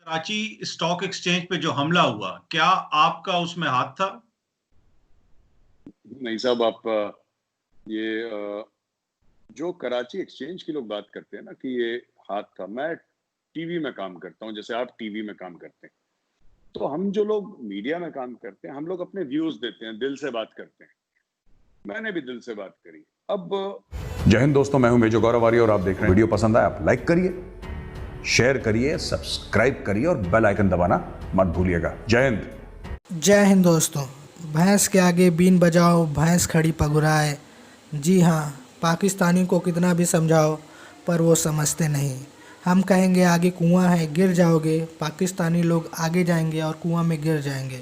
Karachi stock exchange पे जो हमला हुआ, क्या आपका उसमें हाथ था? नहीं साहब, आप ये जो कराची एक्सचेंज की लोग बात करते हैं ना कि ये हाथ था, मैं टीवी में काम करता हूँ, जैसे आप टीवी में काम करते हैं। तो हम जो लोग मीडिया में काम करते हैं, हम लोग अपने व्यूज देते हैं, दिल से बात करते हैं। मैंने भी दिल से बात करी। अब जय हिंद दोस्तों, मैं हूं मेजर गौरव आर्य और आप देख रहे हैं। वीडियो पसंद आया आप लाइक करिए, शेयर करिए, सब्सक्राइब करिए और बेल आइकन दबाना मत भूलिएगा। जय हिंद। जय हिंद दोस्तों। भैंस के आगे बीन बजाओ, भैंस खड़ी पगुराए। जी हाँ, पाकिस्तानी को कितना भी समझाओ पर वो समझते नहीं। हम कहेंगे आगे कुआं है, गिर जाओगे। पाकिस्तानी लोग आगे जाएंगे और कुआं में गिर जाएंगे।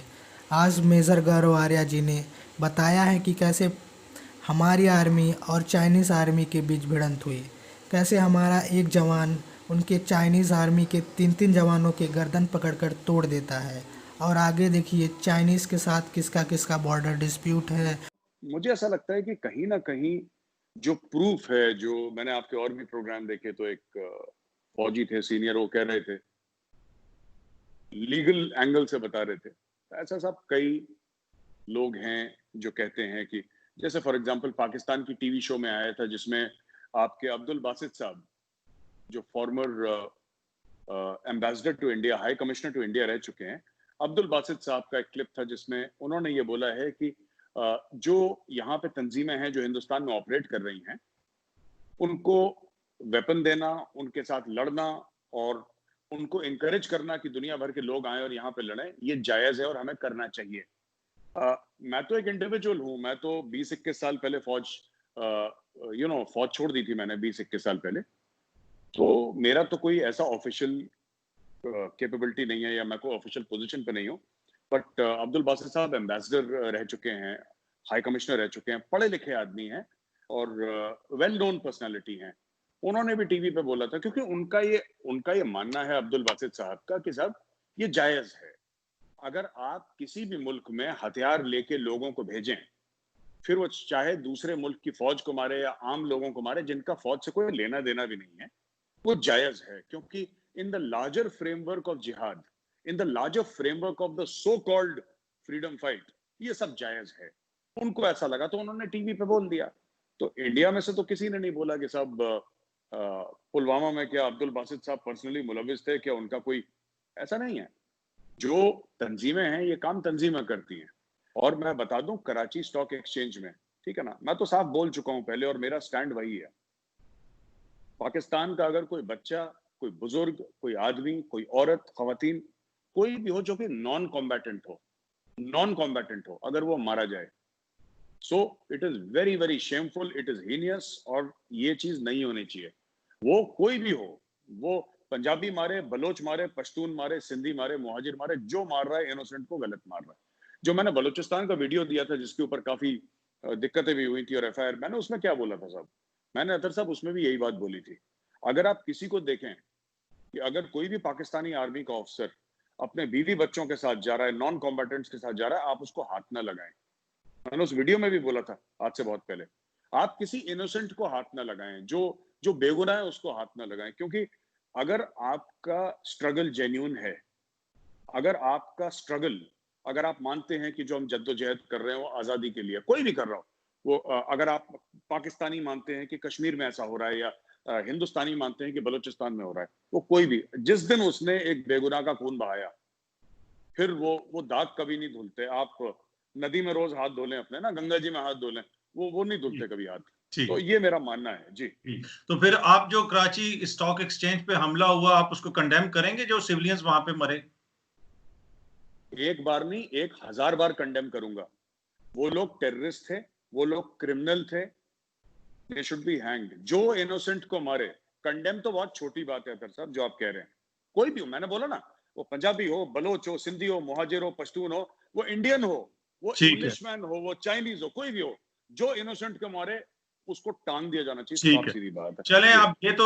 आज मेजर गौरव आर्या जी ने बताया है कि कैसे हमारी आर्मी और चाइनीज़ आर्मी के बीच भिड़ंत हुई, कैसे हमारा एक जवान उनके चाइनीज़ आर्मी के 3 जवानों के गर्दन पकड़कर तोड़ देता है। और आगे देखिए चाइनीज़ के साथ किसका किसका बॉर्डर डिस्प्यूट है। मुझे ऐसा लगता है कि कहीं ना कहीं जो प्रूफ है, जो मैंने आपके और भी प्रोग्राम देखे, तो एक फौजी थे सीनियर, वो कह रहे थे, लीगल एंगल से बता रहे थे। ऐसा सब कई लोग हैं जो कहते हैं कि जैसे फॉर एग्जांपल पाकिस्तान की टीवी शो में आया था जिसमें आपके अब्दुल बासित साहब, जो former ambassador to India, high commissioner to India रह चुके हैं, अब्दुल बासित साहब का एक क्लिप था जिसमें उन्होंने ये बोला है कि जो यहाँ पे तंजीमें हैं जो हिंदुस्तान में ऑपरेट कर रही हैं, उनको वेपन देना, उनके साथ लड़ना और उनको इनकरेज करना कि दुनिया भर के लोग आए और यहाँ पे लड़ें, ये जायज है और हमें करना चाहिए। मैं तो एक इंडिविजुअल हूं, मैं तो 20-21 साल पहले फौज फौज छोड़ दी थी मैंने 20-21 साल पहले। तो मेरा तो कोई ऐसा ऑफिशियल कैपेबिलिटी नहीं है या मैं कोई ऑफिशियल पोजीशन पे नहीं हूँ, बट अब्दुल बासित साहब एम्बेसडर रह चुके हैं, हाई कमिश्नर रह चुके हैं, पढ़े लिखे आदमी हैं और वेल नोन पर्सनालिटी हैं। उन्होंने भी टीवी पे बोला था, क्योंकि उनका ये मानना है अब्दुल बासित साहब का कि साहब ये जायज है। अगर आप किसी भी मुल्क में हथियार लेके लोगों को भेजें, फिर वो चाहे दूसरे मुल्क की फौज को मारे या आम लोगों को मारे जिनका फौज से कोई लेना देना भी नहीं है, वो जायज है। क्योंकि in the larger framework of जिहाद, in the larger framework of the so called freedom fight, ये सब जायज है। उनको ऐसा लगा तो उन्होंने टीवी पे बोल दिया। तो इंडिया में से तो किसी ने नहीं बोला कि साहब पुलवामा में क्या अब्दुल बासित साहब पर्सनली मुलविस थे, क्या उनका कोई, ऐसा नहीं है। जो तंजीमें हैं ये काम तंजीमें करती हैं। और मैं बता दूं, कराची स्टॉक एक्सचेंज में, ठीक है ना, मैं तो साफ बोल चुका हूं पहले और मेरा स्टैंड वही है। पाकिस्तान का अगर कोई बच्चा, कोई बुजुर्ग, कोई आदमी, कोई औरत, खवातीन, कोई भी हो जो कि नॉन कॉम्बैटेंट हो, अगर वो मारा जाए, so it is very very shameful, it is heinous, और ये चीज नहीं होनी चाहिए। वो कोई भी हो, वो पंजाबी मारे, बलोच मारे, पश्तून मारे, सिंधी मारे, मुहाजिर मारे, जो मार रहा है इनोसेंट को गलत मार रहा है। जो मैंने बलूचिस्तान का वीडियो दिया था जिसके ऊपर काफी दिक्कतें भी हुई थी और एफआईआर, मैंने उसमें क्या बोला था साहब, मैंने अतर साहब उसमें भी यही बात बोली थी। अगर आप किसी को देखें कि अगर कोई भी पाकिस्तानी आर्मी का ऑफिसर अपने बीवी बच्चों के साथ जा रहा है, नॉन कॉम्बैटेंट्स के साथ जा रहा है, आप उसको हाथ ना लगाएं। मैंने उस वीडियो में भी बोला था आज से बहुत पहले, आप किसी इनोसेंट को हाथ ना लगाएं, जो बेगुनाह है उसको हाथ ना लगाएं। क्योंकि अगर आपका स्ट्रगल जेन्युइन है, अगर आप मानते हैं कि जो हम जद्दोजहद कर रहे हैं वो आजादी के लिए, कोई भी कर रहा हो वो, अगर आप पाकिस्तानी मानते हैं कि कश्मीर में ऐसा हो रहा है या हिंदुस्तानी मानते हैं कि बलूचिस्तान में हो रहा है, वो कोई भी, जिस दिन उसने एक बेगुनाह का खून बहाया, फिर वो दाग कभी नहीं धुलते। आप नदी में रोज हाथ धो लें अपने, ना गंगा जी में हाथ धो लें, वो नहीं धुलते कभी हाथ। तो ये मेरा मानना है जी। तो फिर आप जो कराची स्टॉक एक्सचेंज पे हमला हुआ, आप उसको कंडेम करेंगे, जो सिविलियंस वहां पे मरे? एक बार नहीं, 1000 बार कंडेम करूंगा। वो लोग टेररिस्ट थे, वो लोग क्रिमिनल थे, दे शुड बी हैंग्ड। जो इनोसेंट को मारे, कंडेम तो बहुत छोटी बात है साहब जो आप कह रहे हैं। कोई भी हो, मैंने बोला ना, वो पंजाबी हो, बलोच हो, सिंधी हो, मुहाजिर हो, पश्तून हो, वो इंडियन हो, वो इंग्लिशमैन हो, वो चाइनीज हो, कोई भी हो, जो इनोसेंट को मारे उसको टांग दिया जाना चाहिए। साफ सीधी बात है। चलें, अब ये तो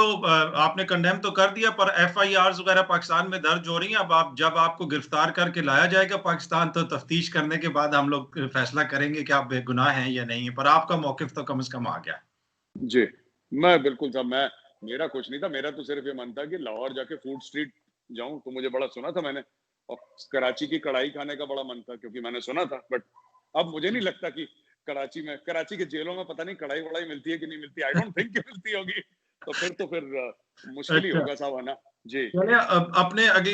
आपने कंडेम तो कर दिया, पर एफआईआर वगैरह पाकिस्तान में दर्ज हो रही हैं। अब जब आपको गिरफ्तार करके लाया जाएगा पाकिस्तान, तो तफ्तीश करने के बाद हम लोग फैसला करेंगे कि आप बेगुनाह हैं या नहीं है। पर आपका मौकिफ तो कम से कम आ गया जी। मैं बिल्कुल साहब, मेरा कुछ नहीं था, मेरा तो सिर्फ ये मन था कि लाहौर जाके फूड स्ट्रीट जाऊं तो मुझे बड़ा सुना था मैंने, और कराची की कढ़ाई खाने का बड़ा मन था क्योंकि मैंने सुना था, बट अब मुझे नहीं लगता कि कराची के जेलों में पता नहीं कढ़ाई वढ़ाई मिलती है कि नहीं मिलती, आई डोंट थिंक कि मिलती होगी। तो फिर मुश्किल ही अच्छा, होगा साहब आना। जी चलिए अब अपने अगले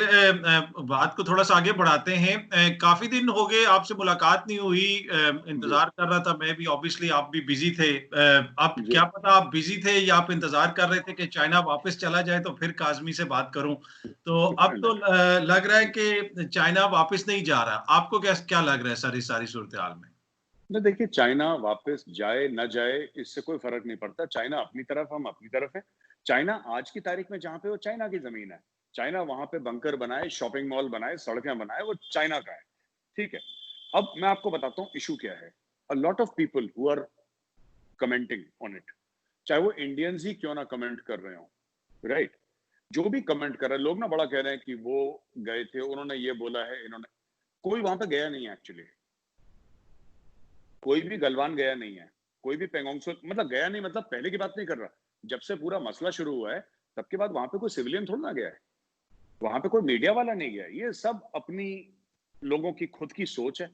बात को थोड़ा सा आगे बढ़ाते हैं। काफी दिन हो गए आपसे मुलाकात नहीं हुई। जी इंतजार कर रहा था मैं भी, ऑब्वियसली आप भी बिजी थे। अब जी क्या पता आप बिजी थे या आप इंतजार कर रहे थे कि चाइना वापस चला जाए तो फिर काजमी से बात करूं। तो अब तो लग रहा है कि चाइना वापस नहीं जा रहा। आपको क्या क्या लग रहा है सर इस सारी सूरत हाल में? नहीं, देखिए, चाइना वापस जाए न जाए इससे कोई फर्क नहीं पड़ता। चाइना अपनी तरफ, हम अपनी तरफ है। चाइना आज की तारीख में जहां पे, वो चाइना की जमीन है। चाइना वहां पे बंकर बनाए, शॉपिंग मॉल बनाए, सड़कें बनाए, वो चाइना का है। ठीक है। अब मैं आपको बताता हूँ इशू क्या है। A lot of people who are commenting on it, चाहे वो इंडियंस ही क्यों ना कमेंट कर रहे हो, राइट? जो भी कमेंट कर रहे हैं लोग ना, बड़ा कह रहे हैं कि वो गए थे, उन्होंने ये बोला है, इन्होंने, कोई वहां पे गया नहीं है एक्चुअली। कोई भी गलवान गया नहीं है, कोई भी पेंगोंग सो, मतलब गया नहीं, मतलब पहले की बात नहीं कर रहा। जब से पूरा मसला शुरू हुआ है तब के बाद वहां पे कोई सिविलियन थोड़ा ना गया है, वहां पे कोई मीडिया वाला नहीं गया। ये सब अपनी लोगों की खुद की सोच है।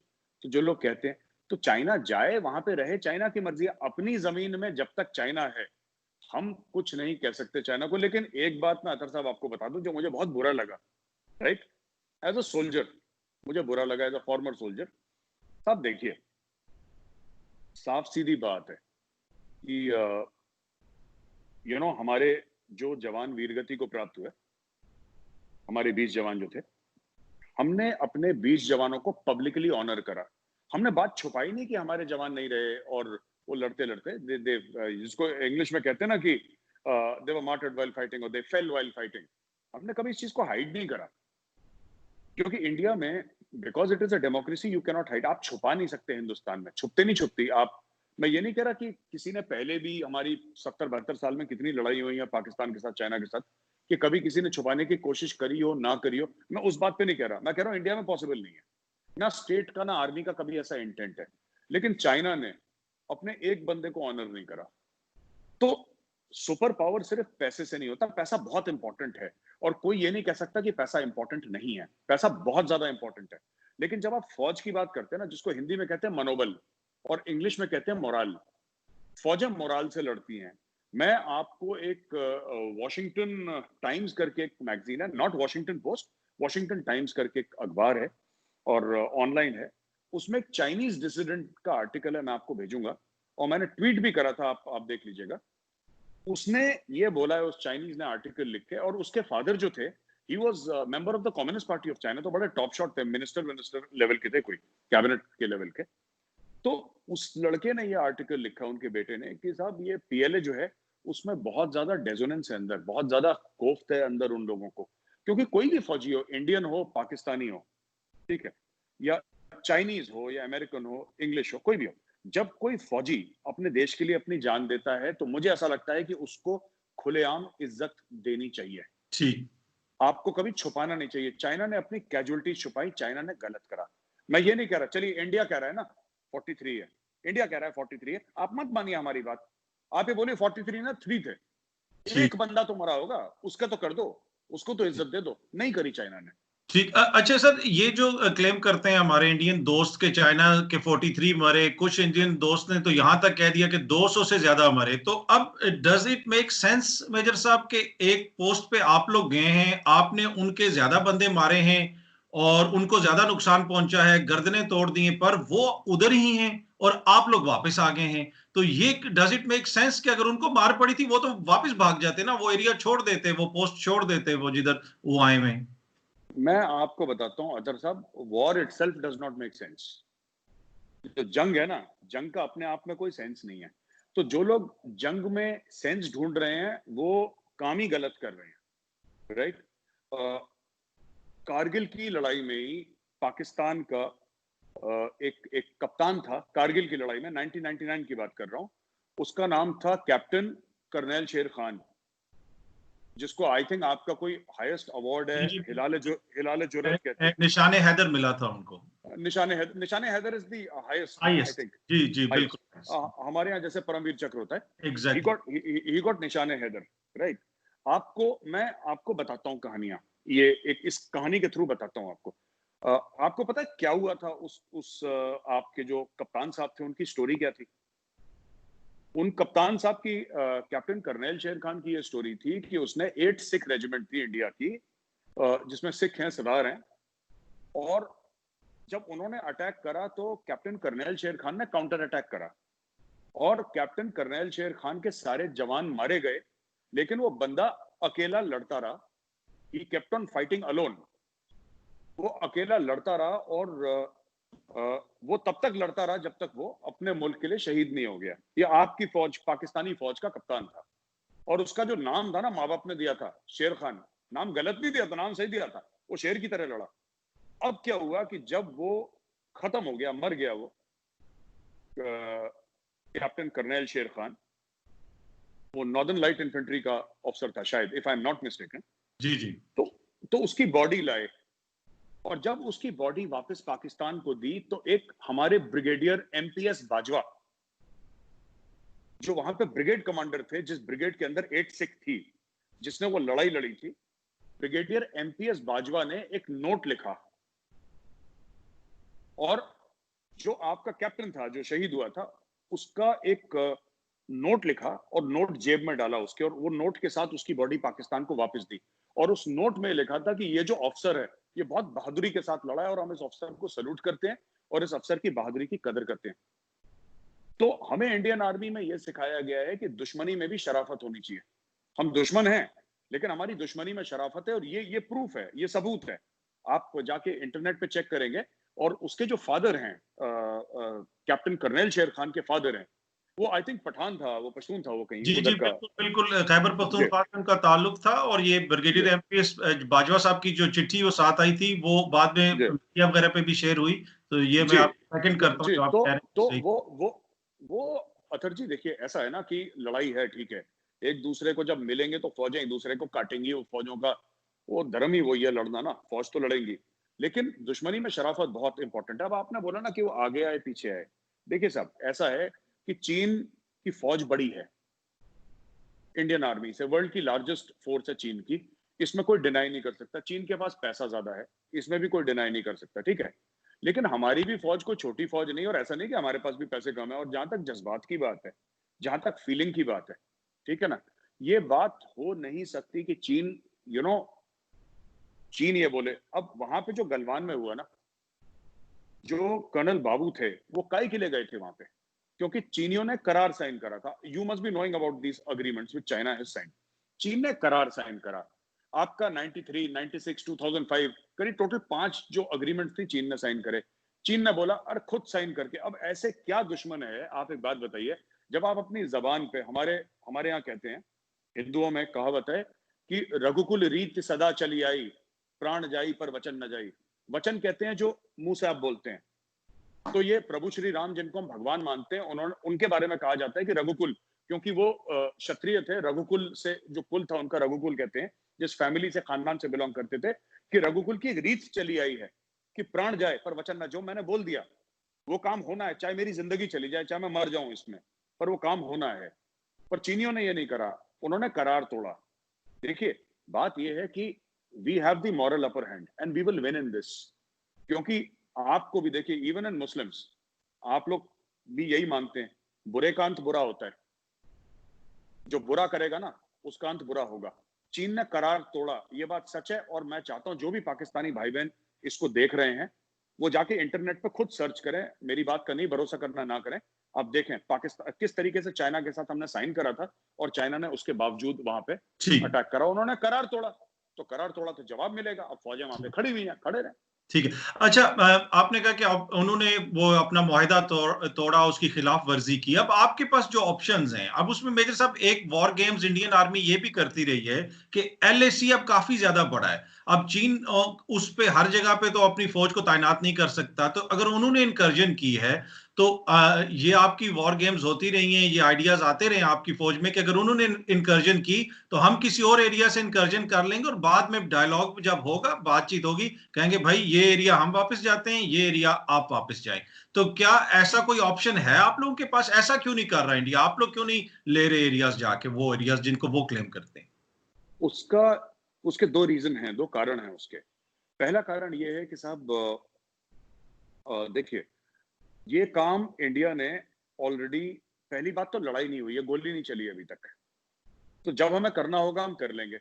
तो जो लोग कहते हैं, तो चाइना जाए, वहां पे रहे, चाइना की मर्जी है। अपनी जमीन में जब तक चाइना है, हम कुछ नहीं कह सकते चाइना को। लेकिन एक बात मैं अतर साहब आपको बता दूं जो मुझे बहुत बुरा लगा, राइट? एज अ सोल्जर मुझे बुरा लगा, एज अ फॉर्मर सोल्जर। साहब देखिए, साफ सीधी बात है कि हमारे जो जवान वीरगति को प्राप्त हुए, हमारे 20 जवान जो थे, हमने अपने 20 जवानों को पब्लिकली ऑनर करा। हमने बात छुपाई नहीं कि हमारे जवान नहीं रहे और वो लड़ते लड़ते जिसको इंग्लिश में कहते हैं ना कि दे वर मार्टर्ड व्हाइल फाइटिंग और दे फेल व्हाइल फाइटिंग। हमने कभी इस चीज को हाइड नहीं करा, क्योंकि इंडिया में, because it is a democracy, you cannot hide. आप छुपा नहीं सकते हिंदुस्तान में, छुपते नहीं छुपती आप। मैं ये नहीं कह रहा कि किसी ने पहले भी, हमारी 70-72 साल में कितनी लड़ाई हुई है पाकिस्तान के साथ, चाइना के साथ, कि कभी किसी ने छुपाने की कोशिश करी हो ना करी हो, मैं उस बात पे नहीं कह रहा। मैं कह रहा हूं इंडिया में पॉसिबल नहीं है, ना स्टेट का ना आर्मी का कभी ऐसा इंटेंट है। लेकिन चाइना ने अपने एक बंदे को ऑनर नहीं करा। तो सुपर पावर सिर्फ पैसे से नहीं होता, पैसा बहुत इंपॉर्टेंट है। और कोई ये नहीं कह सकता कि पैसा इंपॉर्टेंट नहीं है, पैसा बहुत ज्यादा इंपॉर्टेंट है। लेकिन जब आप फौज की बात करते हैं ना, जिसको हिंदी में कहते हैं मनोबल और इंग्लिश में कहते हैं मोराल, फौजें मोराल से लड़ती हैं। मैं आपको एक वॉशिंगटन टाइम्स करके एक मैगजीन है, not Washington post, Washington times करके एक अखबार है और ऑनलाइन है। उसमें एक चाइनीज डिसिडेंट का आर्टिकल है, मैं आपको भेजूंगा, और मैंने ट्वीट भी करा था, आप देख लीजिएगा। उसने ये बोला है, उस चाइनीज ने आर्टिकल लिख के, और उसके फादर जो थे, he was member of the communist party of China. तो बड़े टॉप शॉट थे, मिनिस्टर लेवल के थे, कोई कैबिनेट के लेवल के। तो उस लड़के ने ये आर्टिकल लिखा, उनके बेटे ने, कि साहब ये पीएलए जो है, उसमें बहुत ज्यादा डेजोनेंस है अंदर, बहुत ज्यादा कोफ्त है अंदर उन लोगों को। क्योंकि कोई भी फौजी हो, इंडियन हो, पाकिस्तानी हो, ठीक है, या चाइनीज हो, या अमेरिकन हो, इंग्लिश हो, कोई भी हो, जब कोई फौजी अपने देश के लिए अपनी जान देता है, तो मुझे ऐसा लगता है कि उसको खुलेआम इज्जत देनी चाहिए। ठीक। आपको कभी छुपाना नहीं चाहिए। चाइना ने अपनी कैजुअलिटी छुपाई, चाइना ने गलत करा। मैं ये नहीं कह रहा, चलिए इंडिया कह रहा है ना 43 है, इंडिया कह रहा है 43 है, आप मत मानिए हमारी बात। आप ये बोलिए 43 ना 3 थे, ठीक। एक बंदा तो मरा होगा, उसका तो कर दो, उसको तो इज्जत दे दो। नहीं करी चाइना ने। ठीक। अच्छा सर, ये जो क्लेम करते हैं हमारे इंडियन दोस्त के चाइना के 43 मरे, कुछ इंडियन दोस्त ने तो यहां तक कह दिया कि 200 से ज्यादा मरे। तो अब does it make sense major साहब के एक पोस्ट पे आप लोग गए हैं, आपने उनके ज्यादा बंदे मारे हैं और उनको ज्यादा नुकसान पहुंचा है, गर्दनें तोड़ दी हैं, पर वो उधर ही हैं और आप लोग वापस आ गए हैं। तो ये डज इट मेक सेंस कि अगर उनको मार पड़ी थी वो तो वापस भाग जाते ना, वो एरिया छोड़ देते, वो पोस्ट छोड़ देते, वो जिधर वो आए हुए हैं। मैं आपको बताता हूं अजहर साहब, war itself does not make sense. जो जंग है ना, जंग का अपने आप में कोई सेंस नहीं है। तो जो लोग जंग में सेंस ढूंढ रहे हैं, वो काम ही गलत कर रहे हैं, राइट? कारगिल की लड़ाई में ही पाकिस्तान का एक एक कप्तान था, कारगिल की लड़ाई में, 1999 की बात कर रहा हूं। उसका नाम था कैप्टन कर्नल शेर खान, जिसको आई थिंक आपका कोई हाईएस्ट अवार्ड है, जी, हिलाल जुर्रत कहते हैं। निशाने हैदर मिला था उनको। निशाने हैदर इज द हाईएस्ट ना, आई हाईएस्ट। थिंक। जी जी हाईएस्ट। बिल्कुल। हमारे यहाँ जैसे परमवीर चक्र होता है, एग्जैक्टली। ही गॉट निशाने हैदर, राइट? मैं आपको बताता हूँ कहानियां। ये एक इस कहानी के थ्रू बताता हूँ आपको। आपको पता है क्या हुआ था उस आपके जो कप्तान साहब थे उनकी स्टोरी क्या थी? उन कप्तान साहब की कैप्टन कर्नल शेर खान की ये स्टोरी थी कि उसने 8 सिख रेजिमेंट थी इंडिया की, जिसमें सिख हैं, सरदार हैं, और जब उन्होंने अटैक करा तो कैप्टन कर्नल शेर खान ने काउंटर अटैक करा और कैप्टन कर्नल शेर खान के सारे जवान मारे गए, लेकिन वो बंदा अकेला लड़ता रहा। He kept on fighting alone. वो अकेला लड़ता रहा और वो तब तक लड़ता रहा जब तक वो अपने मुल्क के लिए शहीद नहीं हो गया। ये आपकी फौज, पाकिस्तानी फौज का कप्तान था, और उसका जो नाम था ना, माँ बाप ने दिया था शेर खान। नाम गलत नहीं दिया था, नाम सही दिया था। वो शेर की तरह लड़ा। अब क्या हुआ कि जब वो खत्म हो गया, मर गया वो कैप्टन कर्नल शेर खान, वो नॉर्दर्न लाइट इन्फेंट्री का ऑफिसर था शायद, if I am not mistaken. जी जी। तो उसकी बॉडी लाए, और जब उसकी बॉडी वापस पाकिस्तान को दी तो एक हमारे ब्रिगेडियर एमपीएस बाजवा, जो वहां पे ब्रिगेड कमांडर थे, जिस ब्रिगेड के अंदर 8 सिख थी, जिसने वो लड़ाई लड़ी थी, ब्रिगेडियर एमपीएस बाजवा ने एक नोट लिखा, और जो आपका कैप्टन था जो शहीद हुआ था, उसका एक नोट लिखा और नोट जेब में डाला उसके, और वो नोट के साथ उसकी बॉडी पाकिस्तान को वापस दी। और उस नोट में लिखा था कि ये जो ऑफिसर है, ये बहुत बहादुरी के साथ लड़ा है, और हम इस ऑफिसर को सैल्यूट करते हैं और इस अफसर की बहादुरी की कदर करते हैं। तो हमें इंडियन आर्मी में यह सिखाया गया है कि दुश्मनी में भी शराफत होनी चाहिए। हम दुश्मन हैं, लेकिन हमारी दुश्मनी में शराफत है, और ये प्रूफ है, ये सबूत है। आप जाके इंटरनेट पे चेक करेंगे, और उसके जो फादर हैं, कैप्टन कर्नल शेर खान के फादर हैं, वो आई थिंक पठान था, वो पश्तून था, वो कहीं जी जी, उधर का। बिल्कुल बिल्कुल, खैबर पख्तूनख्वा से उनका ताल्लुक था। और ये ब्रिगेडियर एमपीएस बाजवा साहब की जो चिट्ठी वो साथ आई थी, वो बाद में मीडिया वगैरह पे भी शेयर हुई। तो ये मैं आप सेकंड करता हूँ, जो आप कह रहे हैं तो सही। वो अथर जी, देखिए ऐसा है ना कि लड़ाई है, ठीक है, एक दूसरे को जब मिलेंगे तो फौजें एक दूसरे को काटेंगी। वो फौजों का वो धर्म ही वही है, लड़ना ना, फौज तो लड़ेंगी, लेकिन दुश्मनी में शराफत बहुत इंपॉर्टेंट है। अब आपने बोला ना कि वो आगे आए पीछे आए, देखिए साहब, ऐसा है कि चीन की फौज बड़ी है, इंडियन आर्मी से वर्ल्ड की लार्जेस्ट फोर्स है चीन की, इसमें कोई डिनाई नहीं कर सकता। चीन के पास पैसा ज्यादा है, इसमें भी कोई डिनाई नहीं कर सकता, ठीक है। लेकिन हमारी भी फौज कोई छोटी फौज नहीं, और ऐसा नहीं कि हमारे पास भी पैसे कम है। और जहां तक जज्बात की बात है, जहां तक फीलिंग की बात है, ठीक है ना, ये बात हो नहीं सकती कि चीन चीन ये बोले। अब वहां पे जो गलवान में हुआ ना, जो कर्नल बाबू थे, वो काहे के लिए गए थे वहां पे? क्योंकि चीनियों ने करार साइन करा था। You must be knowing about this agreements which China has sign. चीन ने करार साइन करा आपका 93, 96, 2005, करीब टोटल 5 जो अग्रीमेंट थी चीन ने साइन करे। चीन ने बोला अरे खुद साइन करके। अब ऐसे क्या दुश्मन है, आप एक बात बताइए, जब आप अपनी जबान पे, हमारे यहाँ कहते हैं, हिंदुओं में कहावत है कि रघुकुल रीत सदा चली आई, प्राण जाई पर वचन न जाई। वचन कहते हैं जो मुंह से आप बोलते हैं। तो ये प्रभु श्री राम, जिनको हम भगवान मानते हैं, उनके बारे में कहा जाता है कि रघुकुल, क्योंकि वो क्षत्रिय थे, रघुकुल से जो कुल था उनका रघुकुल कहते हैं, जिस फैमिली से, खानदान से बिलोंग करते थे, कि रघुकुल की एक रीत चली आई है कि प्राण जाए पर वचन न। जो मैंने बोल दिया वो काम होना है, चाहे मेरी जिंदगी चली जाए, चाहे मैं मर जाऊं इसमें, पर वो काम होना है। पर चीनियों ने ये नहीं करा, उन्होंने करार तोड़ा। देखिए बात यह है कि we have the moral upper hand and we will win in this. क्योंकि आपको भी देखिए, इवन इन मुस्लिम्स, आप लोग भी यही मानते हैं, बुरे का अंत बुरा होता है। जो बुरा करेगा ना, उसका अंत बुरा होगा। चीन ने करार तोड़ा, ये बात सच है। और मैं चाहता हूं जो भी पाकिस्तानी भाई बहन इसको देख रहे हैं, वो जाके इंटरनेट पे खुद सर्च करें। मेरी बात का नहीं भरोसा करना ना करें। आप देखें पाकिस्तान किस तरीके से चाइना के साथ हमने साइन करा था, और चाइना ने उसके बावजूद वहां पे अटैक करा। उन्होंने करार तोड़ा, तो करार तोड़ा तो जवाब मिलेगा। अब फौजें वहां पे खड़ी हुई हैं, खड़े रहे। ठीक है। अच्छा, आपने कहा कि उन्होंने वो अपना मुआहिदा तोड़ा, उसकी खिलाफ वर्जी की। अब आपके पास जो ऑप्शंस हैं, अब उसमें मेजर साहब, एक वॉर गेम्स इंडियन आर्मी ये भी करती रही है कि एलएसी अब काफी ज्यादा बड़ा है। अब चीन उस पे हर जगह पे तो अपनी फौज को तैनात नहीं कर सकता। तो अगर उन्होंने इनकर्जन की है, तो ये आपकी वॉर गेम्स होती रही हैं, ये आइडियाज आते रहे आपकी फौज में कि अगर उन्होंने इनकर्जन की तो हम किसी और एरिया से इनकर्जन कर लेंगे, और बाद में डायलॉग जब होगा, बातचीत होगी, कहेंगे भाई ये एरिया हम वापस जाते हैं, ये एरिया आप वापस जाएं। तो क्या ऐसा कोई ऑप्शन है आप लोगों के पास? ऐसा क्यों नहीं कर रहा इंडिया? आप लोग क्यों नहीं ले रहे एरियाज जाके, वो एरियाज जिनको वो क्लेम करते हैं? उसका उसके दो रीजन हैं, दो कारण हैं उसके। पहला कारण ये है कि साहब देखिए, ये काम इंडिया ने ऑलरेडी, पहली बात तो लड़ाई नहीं हुई है, गोली नहीं चली अभी तक, तो जब हमें करना होगा हम कर लेंगे।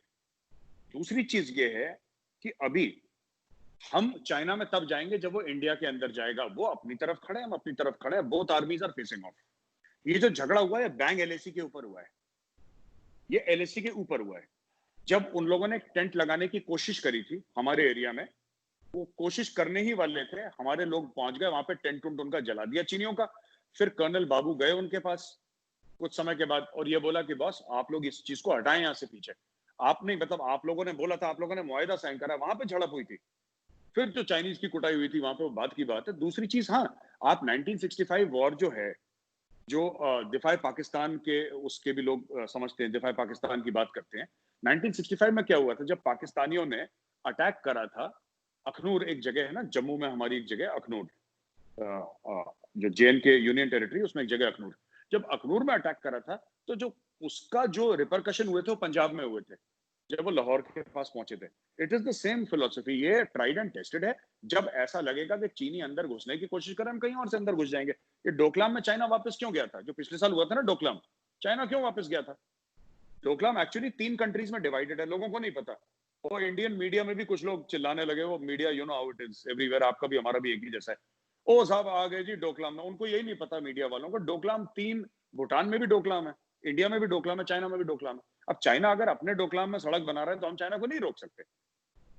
दूसरी चीज ये है कि अभी हम चाइना में तब जाएंगे जब वो इंडिया के अंदर जाएगा। वो अपनी तरफ खड़े, हम अपनी तरफ खड़े हैं, both armies are facing off. ये जो झगड़ा हुआ है बैंग एलएसी के ऊपर हुआ है, ये एलएसी के ऊपर हुआ है। जब उन लोगों ने टेंट लगाने की कोशिश करी थी हमारे एरिया में, वो कोशिश करने ही वाले थे, हमारे लोग पहुंच गए वहां पे, टेंट उंट उनका जला दिया चीनियों का। फिर कर्नल बाबू गए उनके पास कुछ समय के बाद और ये बोला कि बॉस आप लोग इस चीज को हटाएं यहाँ से पीछे। आपने मतलब आप लोगों ने बोला था, आप लोगों ने मुआहिदा साइन करा, वहां पे झड़प हुई थी। फिर जो चाइनीज की कुटाई हुई थी वहां पे, वो बात की बात है। दूसरी चीज, हाँ, आप 1965 वॉर जो है, जो दिफाए पाकिस्तान के, उसके भी लोग समझते हैं, दिफाए पाकिस्तान की बात करते हैं। 1965 में क्या हुआ था, जब पाकिस्तानियों ने अटैक करा था अखनूर, एक जगह है ना जम्मू में हमारी एक जगह अखनूर, जो जेएनके यूनियन टेरिटरी, उसमें एक जगह अखनूर। जब अखनूर में अटैक करा था तो जो उसका जो रिपरकशन हुए थे वो पंजाब में हुए थे, जब वो लाहौर के पास पहुंचे थे। It is the same philosophy, ये ट्राइड एंड टेस्टेड है। जब ऐसा लगेगा कि चीनी अंदर घुसने की कोशिश करें, हम कहीं और से अंदर घुस जाएंगे। ये डोकलाम में चाइना वापस क्यों गया था, जो पिछले साल हुआ था ना डोकलाम, चाइना क्यों वापस गया था? डोकलाम एक्चुअली 3 कंट्रीज में डिवाइडेड है, लोगों को नहीं पता। और इंडियन मीडिया में भी कुछ लोग चिल्लाने लगे, वो media you know how it is everywhere, आपका भी हमारा भी एक ही जैसा है। ओ साहब आ गए जी डोकलाम में, उनको यही नहीं पता मीडिया वालों को, डोकलाम 3, भूटान में भी डोकलाम है, इंडिया में भी डोकलाम है, चाइना में भी डोकलाम है। अब चाइना अगर अपने डोकलाम में सड़क बना रहा है तो हम चाइना को नहीं रोक सकते,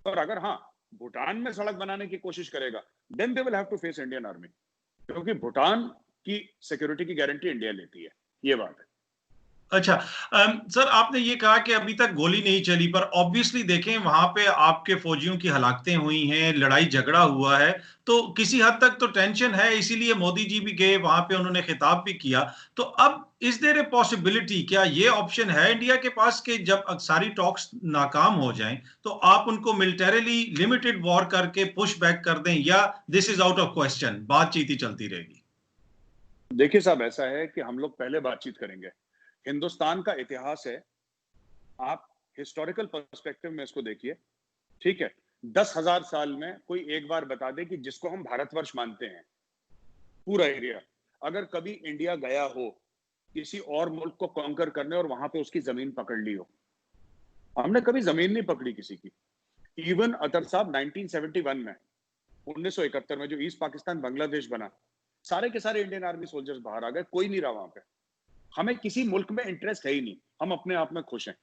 पर अगर हाँ भूटान में सड़क बनाने की कोशिश करेगा, then they will have to face Indian army, क्योंकि भूटान की सिक्योरिटी की गारंटी इंडिया लेती है, ये बात है। अच्छा, सर आपने ये कहा कि अभी तक गोली नहीं चली, पर ऑब्वियसली देखें वहां पे आपके फौजियों की हलाकतें हुई हैं, लड़ाई झगड़ा हुआ है, तो किसी हद तक तो टेंशन है, इसीलिए मोदी जी भी गए वहां पे, उन्होंने खिताब भी किया। तो अब इज देयर ए पॉसिबिलिटी, क्या ये ऑप्शन है इंडिया के पास कि जब सारी टॉक्स नाकाम हो जाएं तो आप उनको मिलिटरीली लिमिटेड वॉर करके पुश बैक कर दें, या this is out of question, बातचीत ही चलती रहेगी? देखिए साहब, ऐसा है कि हम लोग पहले बातचीत करेंगे। हिंदुस्तान का इतिहास है, आप हिस्टोरिकल पर्सपेक्टिव में इसको देखिए, ठीक है? 10,000 साल में कोई एक बार बता दे कि जिसको हम भारतवर्ष मानते हैं, पूरा एरिया, अगर कभी इंडिया गया हो किसी और मुल्क को कॉन्कर करने और वहां पे उसकी जमीन पकड़ ली हो। हमने कभी जमीन नहीं पकड़ी किसी की। इवन अतर साहब 1971 में, 1971 में जो ईस्ट पाकिस्तान बांग्लादेश बना, सारे के सारे इंडियन आर्मी सोल्जर्स बाहर आ गए, कोई नहीं रहा वहां पे। हमें किसी मुल्क में इंटरेस्ट है ही नहीं, हम अपने आप में खुश हैं।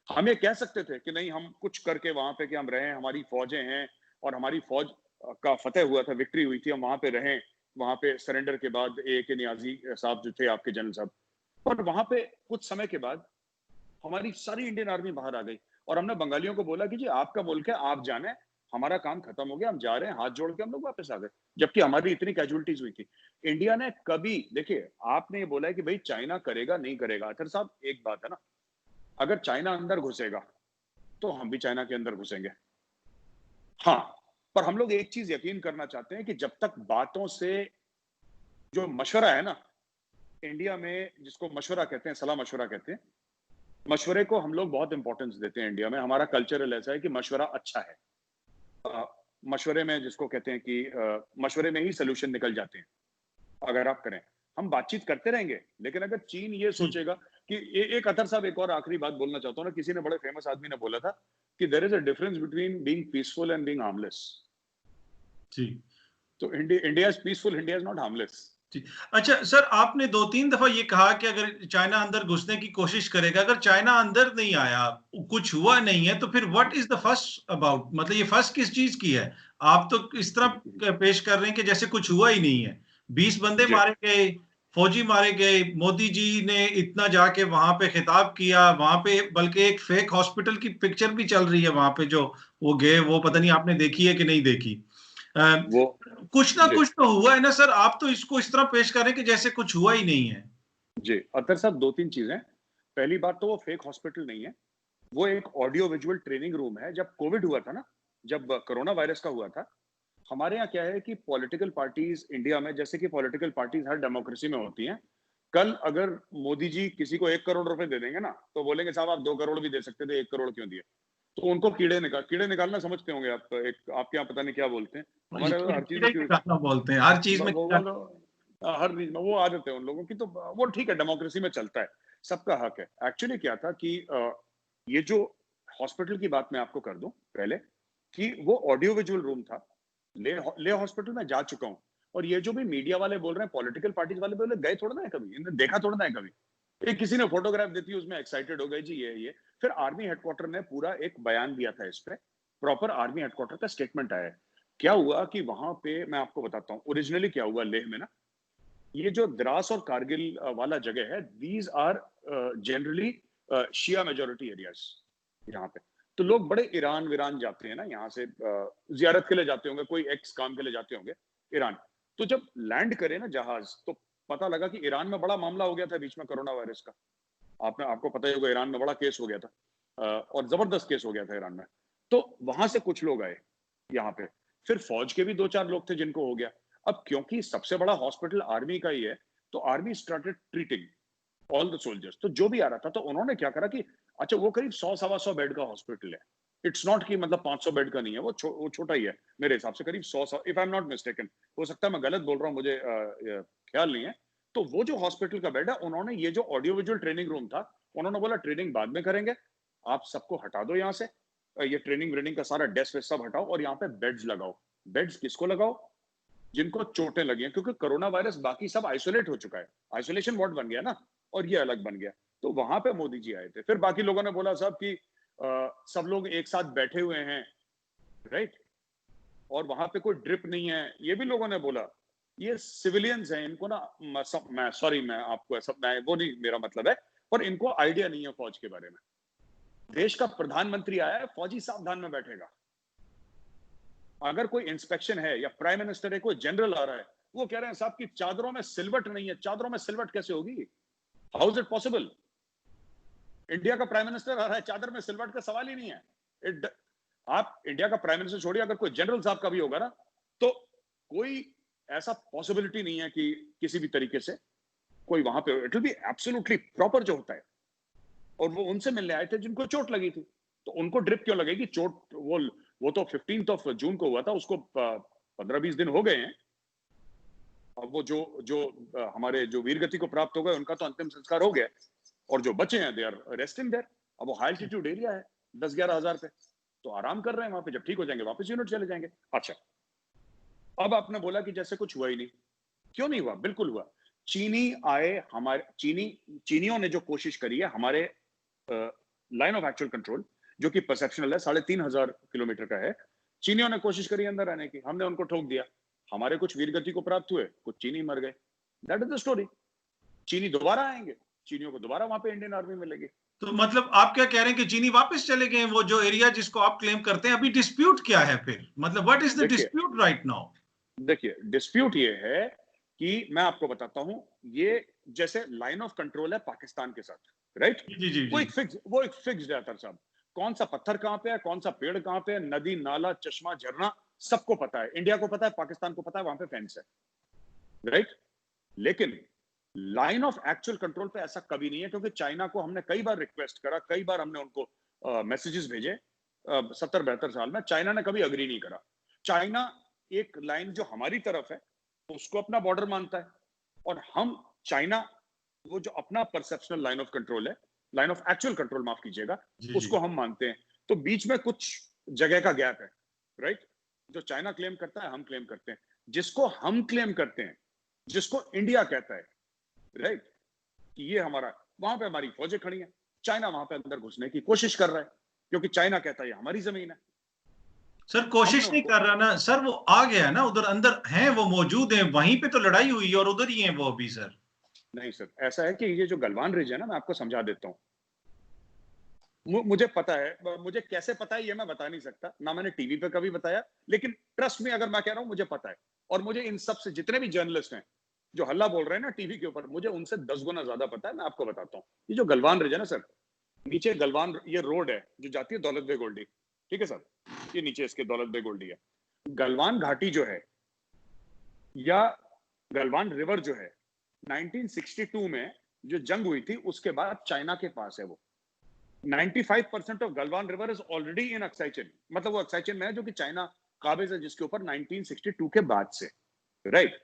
हम ये कह सकते थे कि नहीं, हम कुछ करके वहां पे कि हम रहे, हमारी फौजें हैं और हमारी फौज का फतेह हुआ था, विक्ट्री हुई थी, हम वहां पे रहें। वहां पे सरेंडर के बाद के नियाजी साहब जो थे आपके जनरल साहब, पर वहां पे कुछ समय के बाद हमारी सारी इंडियन आर्मी बाहर आ गई और हमने बंगालियों को बोला कि जी आपका मुल्क है, आप जाने, हमारा काम खत्म हो गया, हम जा रहे हैं, हाथ जोड़ के हम लोग वापस आ गए, जबकि हमारी इतनी कैजुअलिटीज हुई थी। इंडिया ने कभी, देखिए आपने ये बोला है कि भाई चाइना करेगा नहीं करेगा, अतर साहब एक बात है ना, अगर चाइना अंदर घुसेगा तो हम भी चाइना के अंदर घुसेंगे, हाँ, पर हम लोग एक चीज यकीन करना चाहते हैं कि जब तक बातों से, जो मशवरा है ना इंडिया में, जिसको मशवरा कहते हैं, सलाह मशवरा कहते हैं, मशवरे को हम लोग बहुत इंपॉर्टेंस देते हैं इंडिया में। हमारा कल्चरल ऐसा है कि मशवरा अच्छा है, मशवरे में जिसको कहते हैं कि मशवरे में ही सोल्यूशन निकल जाते हैं अगर आप करें। हम बातचीत करते रहेंगे, लेकिन अगर चीन ये सोचेगा कि एक अतर साहब, एक और आखिरी बात बोलना चाहता हूँ ना, किसी ने, बड़े फेमस आदमी ने बोला था कि there is a difference between being peaceful and being harmless. जी, तो India is peaceful, India is not harmless. अच्छा सर, आपने 2-3 दफा ये कहा कि अगर चाइना अंदर घुसने की कोशिश करेगा, अगर चाइना अंदर नहीं आया, कुछ हुआ नहीं है, तो फिर व्हाट इज द फर्स अबाउट, मतलब ये फर्स किस चीज की है? आप तो इस तरह पेश कर रहे हैं कि जैसे कुछ हुआ ही नहीं है। 20 बंदे मारे गए, फौजी मारे गए, मोदी जी ने इतना जाके वहां पे खिताब किया, वहां पे बल्कि एक फेक हॉस्पिटल की पिक्चर भी चल रही है वहां पे, जो वो गए, वो पता नहीं आपने देखी है कि नहीं देखी। वो कुछ ना कुछ तो हुआ है ना सर, आप तो इसको इस तरह पेश करें कि जैसे कुछ हुआ ही नहीं है। जी अतर साहब, 2-3 चीजें। पहली बात तो वो फेक हॉस्पिटल नहीं है, वो एक ऑडियो विजुअल ट्रेनिंग रूम है। जब कोविड हुआ था ना, जब कोरोना वायरस का हुआ था, हमारे यहाँ क्या है कि पॉलिटिकल पार्टीज इंडिया में, जैसे कि पॉलिटिकल पार्टीज हर डेमोक्रेसी में होती हैं, कल अगर मोदी जी किसी को 1 करोड़ रुपए दे देंगे ना, तो बोलेंगे साहब आप 2 करोड़ भी दे सकते थे, 1 करोड़ क्यों दिए? तो उनको कीड़े निकालना समझते होंगे आप, एक आपके यहाँ पता नहीं क्या बोलते हैं, हमारे हर चीज में बोलते हैं, हर चीज में हर चीज में वो आदत है उन लोगों की। तो वो ठीक है, डेमोक्रेसी में चलता है, सबका हक है। एक्चुअली क्या था कि ये जो हॉस्पिटल की बात मैं आपको कर दूं पहले, कि वो ऑडियो विजुअल रूम था। ले हॉस्पिटल में जा चुका हूँ, और ये जो भी मीडिया वाले बोल रहे हैं, पॉलिटिकल पार्टीज वाले बोल रहे हैं, गए थोड़ा ना है कभी, इन्हें देखा थोड़ा ना है कभी। एक किसी ने फोटोग्राफ देती है, उसमें एक्साइटेड हो गए जी ये। फिर आर्मी हेडक्वार्टर ने पूरा एक बयान दिया था इस पे, प्रॉपर आर्मी हेडक्वार्टर का स्टेटमेंट आया है। क्या हुआ कि वहां पे मैं आपको बताता हूँ ओरिजिनली क्या हुआ लेह में ना, ये जो द्रास और कारगिल वाला जगह है, these are generally Shia majority areas यहाँ पे। तो लोग बड़े ईरान वीरान जाते हैं ना, यहाँ से जियारत के लिए जाते होंगे, कोई एक्स काम के लिए जाते होंगे ईरान। तो जब लैंड करे ना जहाज, तो पता लगा कि ईरान में बड़ा मामला हो गया था बीच में कोरोना वायरस का। आपको पता ही होगा, ईरान में बड़ा केस हो गया था, और जबरदस्त केस हो गया था ईरान में। तो वहां से कुछ लोग आए यहाँ पे, फिर फौज के भी 2-4 लोग थे जिनको हो गया। अब क्योंकि सबसे बड़ा हॉस्पिटल आर्मी का ही है, तो army started treating all the soldiers. तो जो भी आ रहा था, तो उन्होंने क्या करा कि अच्छा वो करीब 100-125 बेड का हॉस्पिटल है। इट्स नॉट कि मतलब 500 बेड का नहीं है, वो छोटा ही है मेरे हिसाब से, करीब 100 if I am not mistaken. हो सकता है मैं गलत बोल रहा हूँ, मुझे ख्याल नहीं है। तो वो जो हॉस्पिटल का बेड है, उन्होंने ये जो ऑडियो विजुअल ट्रेनिंग रूम था, उन्होंने बोला ट्रेनिंग बाद में करेंगे, आप सबको हटा दो यहाँ से, ये ट्रेनिंग का सारा डेस्क सब हटाओ, और यहाँ पे बेड्स लगाओ। बेड्स किसको लगाओ? जिनको चोटें लगी हैं, क्योंकि कोरोना वायरस बाकी सब आइसोलेट हो चुका है, आइसोलेशन वार्ड बन गया ना, और ये अलग बन गया। तो वहां पे मोदी जी आए थे। फिर बाकी लोगों ने बोला साहब कि सब लोग एक साथ बैठे हुए हैं, राइट, और वहां पे कोई ड्रिप नहीं है, ये भी लोगों ने बोला। ये सिविलियंस हैं, इनको ना मैं आपको ऐसा, मैं वो नहीं मेरा मतलब है, पर इनको आइडिया नहीं है फौज के बारे में। देश का प्रधानमंत्री आया है, फौजी सावधान में बैठेगा। अगर कोई इंस्पेक्शन है या प्राइम मिनिस्टर है, कोई जनरल आ रहा है, वो कह रहे हैं साहब कि चादरों में सिलवट नहीं है। चादरों में सिलवट कैसे होगी? How is it possible? India का प्राइम मिनिस्टर आ रहा है, चादर में सिलवट का सवाल ही नहीं है। आप इंडिया का प्राइम मिनिस्टर छोड़िए, अगर कोई जनरल साहब का भी होगा ना, तो कोई ऐसा पॉसिबिलिटी नहीं है कि किसी भी तरीके से कोई वहां पे, it will be absolutely proper जो होता है। और वो उनसे मिलने आए थे जिनको चोट लगी थी, तो उनको ड्रिप क्यों लगेगी? चोट वो तो 15 जून को हुआ था, उसको 15-20 दिन हो गए हैं। अब वो जो हमारे जो वीरगति को प्राप्त हो गए, उनका तो अंतिम संस्कार हो गया, और जो बचे हैं दे आर रेस्टिंग देयर। अब वो हाई एल्टीट्यूड एरिया है 10-11 हजार पे, तो आराम कर रहे हैं वहां पे। जब ठीक हो जाएंगे वापस यूनिट चले जाएंगे। अच्छा, अब आपने बोला कि जैसे कुछ हुआ ही नहीं। क्यों नहीं हुआ? बिल्कुल हुआ। चीनी आए, हमारे चीनियों ने जो कोशिश करी है हमारे लाइन ऑफ एक्चुअल कंट्रोल, जो कि परसेप्शनल है, 3,500 किलोमीटर का है, चीनियों ने कोशिश करी अंदर आने की, हमने उनको ठोक दिया। हमारे कुछ वीरगति को प्राप्त हुए, कुछ चीनी मर गए। That is the story. चीनी दोबारा आएंगे, चीनियों को दोबारा वहां पे इंडियन आर्मी मिलेगी। तो मतलब आप क्या कह रहे हैं कि चीनी वापस चले गए? वो जो एरिया जिसको आप क्लेम करते हैं, अभी डिस्प्यूट क्या है फिर? मतलब what is the dispute right now? देखिए, डिस्प्यूट ये है कि मैं आपको बताता हूं, ये जैसे लाइन ऑफ कंट्रोल है पाकिस्तान के साथ, राइट? वो एक फिक्स्ड है अतर साहब। कौन सा पत्थर कहां पे है, कौन सा पेड़ कहां पे है, नदी नाला चश्मा झरना सबको पता है। इंडिया को पता है, पाकिस्तान को पता है, वहां पे फेंस है, राइट? लेकिन लाइन ऑफ एक्चुअल कंट्रोल पे ऐसा कभी नहीं है, क्योंकि चाइना को हमने कई बार रिक्वेस्ट करा, कई बार हमने उनको मैसेजेस भेजे 70-72 साल में, चाइना ने कभी अग्री नहीं करा। चाइना एक लाइन जो हमारी तरफ है उसको अपना बॉर्डर मानता है, और हम चाइना वो जो अपना परसेप्शनल लाइन ऑफ कंट्रोल है, लाइन ऑफ एक्चुअल कंट्रोल माफ कीजिएगा, उसको हम मानते हैं। तो बीच में कुछ जगह का गैप है, राइट? जो चाइना क्लेम करता है, हम क्लेम करते हैं। जिसको हम क्लेम करते हैं, जिसको इंडिया कहता है, राइट, कि ये हमारा, वहां पे हमारी फौजें खड़ी हैं, चाइना वहां पे अंदर घुसने की कोशिश कर रहा है, क्योंकि चाइना कहता है ये हमारी जमीन है। सर कोशिश नहीं कर रहा ना सर, वो आ गया ना उधर, अंदर हैं, वो मौजूद हैं, वहीं पे तो लड़ाई हुई और उधर ही हैं वो अभी। सर नहीं सर, ऐसा है कि ये जो गलवान रिज है ना, मैं आपको समझा देता हूँ। मुझे पता है, मुझे कैसे पता है ये मैं बता नहीं सकता, ना मैंने टीवी पे कभी बताया, लेकिन ट्रस्ट में अगर मैं कह रहा हूँ मुझे पता है। और मुझे इन सब से, जितने भी जर्नलिस्ट हैं जो हल्ला बोल रहे हैं ना टीवी के ऊपर, मुझे उनसे 10 गुना ज्यादा पता है। मैं आपको बताता हूँ, ये जो गलवान रिज है ना सर, नीचे गलवान, ये रोड है जो जाती है दौलत बे गोल्डी, ठीक है सर, ये नीचे इसके दौलत बे गोल्डी है। गलवान घाटी जो है, या गलवान रिवर जो है, 1962 में जो जंग हुई थी उसके बाद चाइना के पास है वो, 95% of Galwan river is already in Aksai chain, मतलब वो अक्साई चेन में है जो कि चाइना काबिज है, जिसके ऊपर 1962 के बाद से, राइट।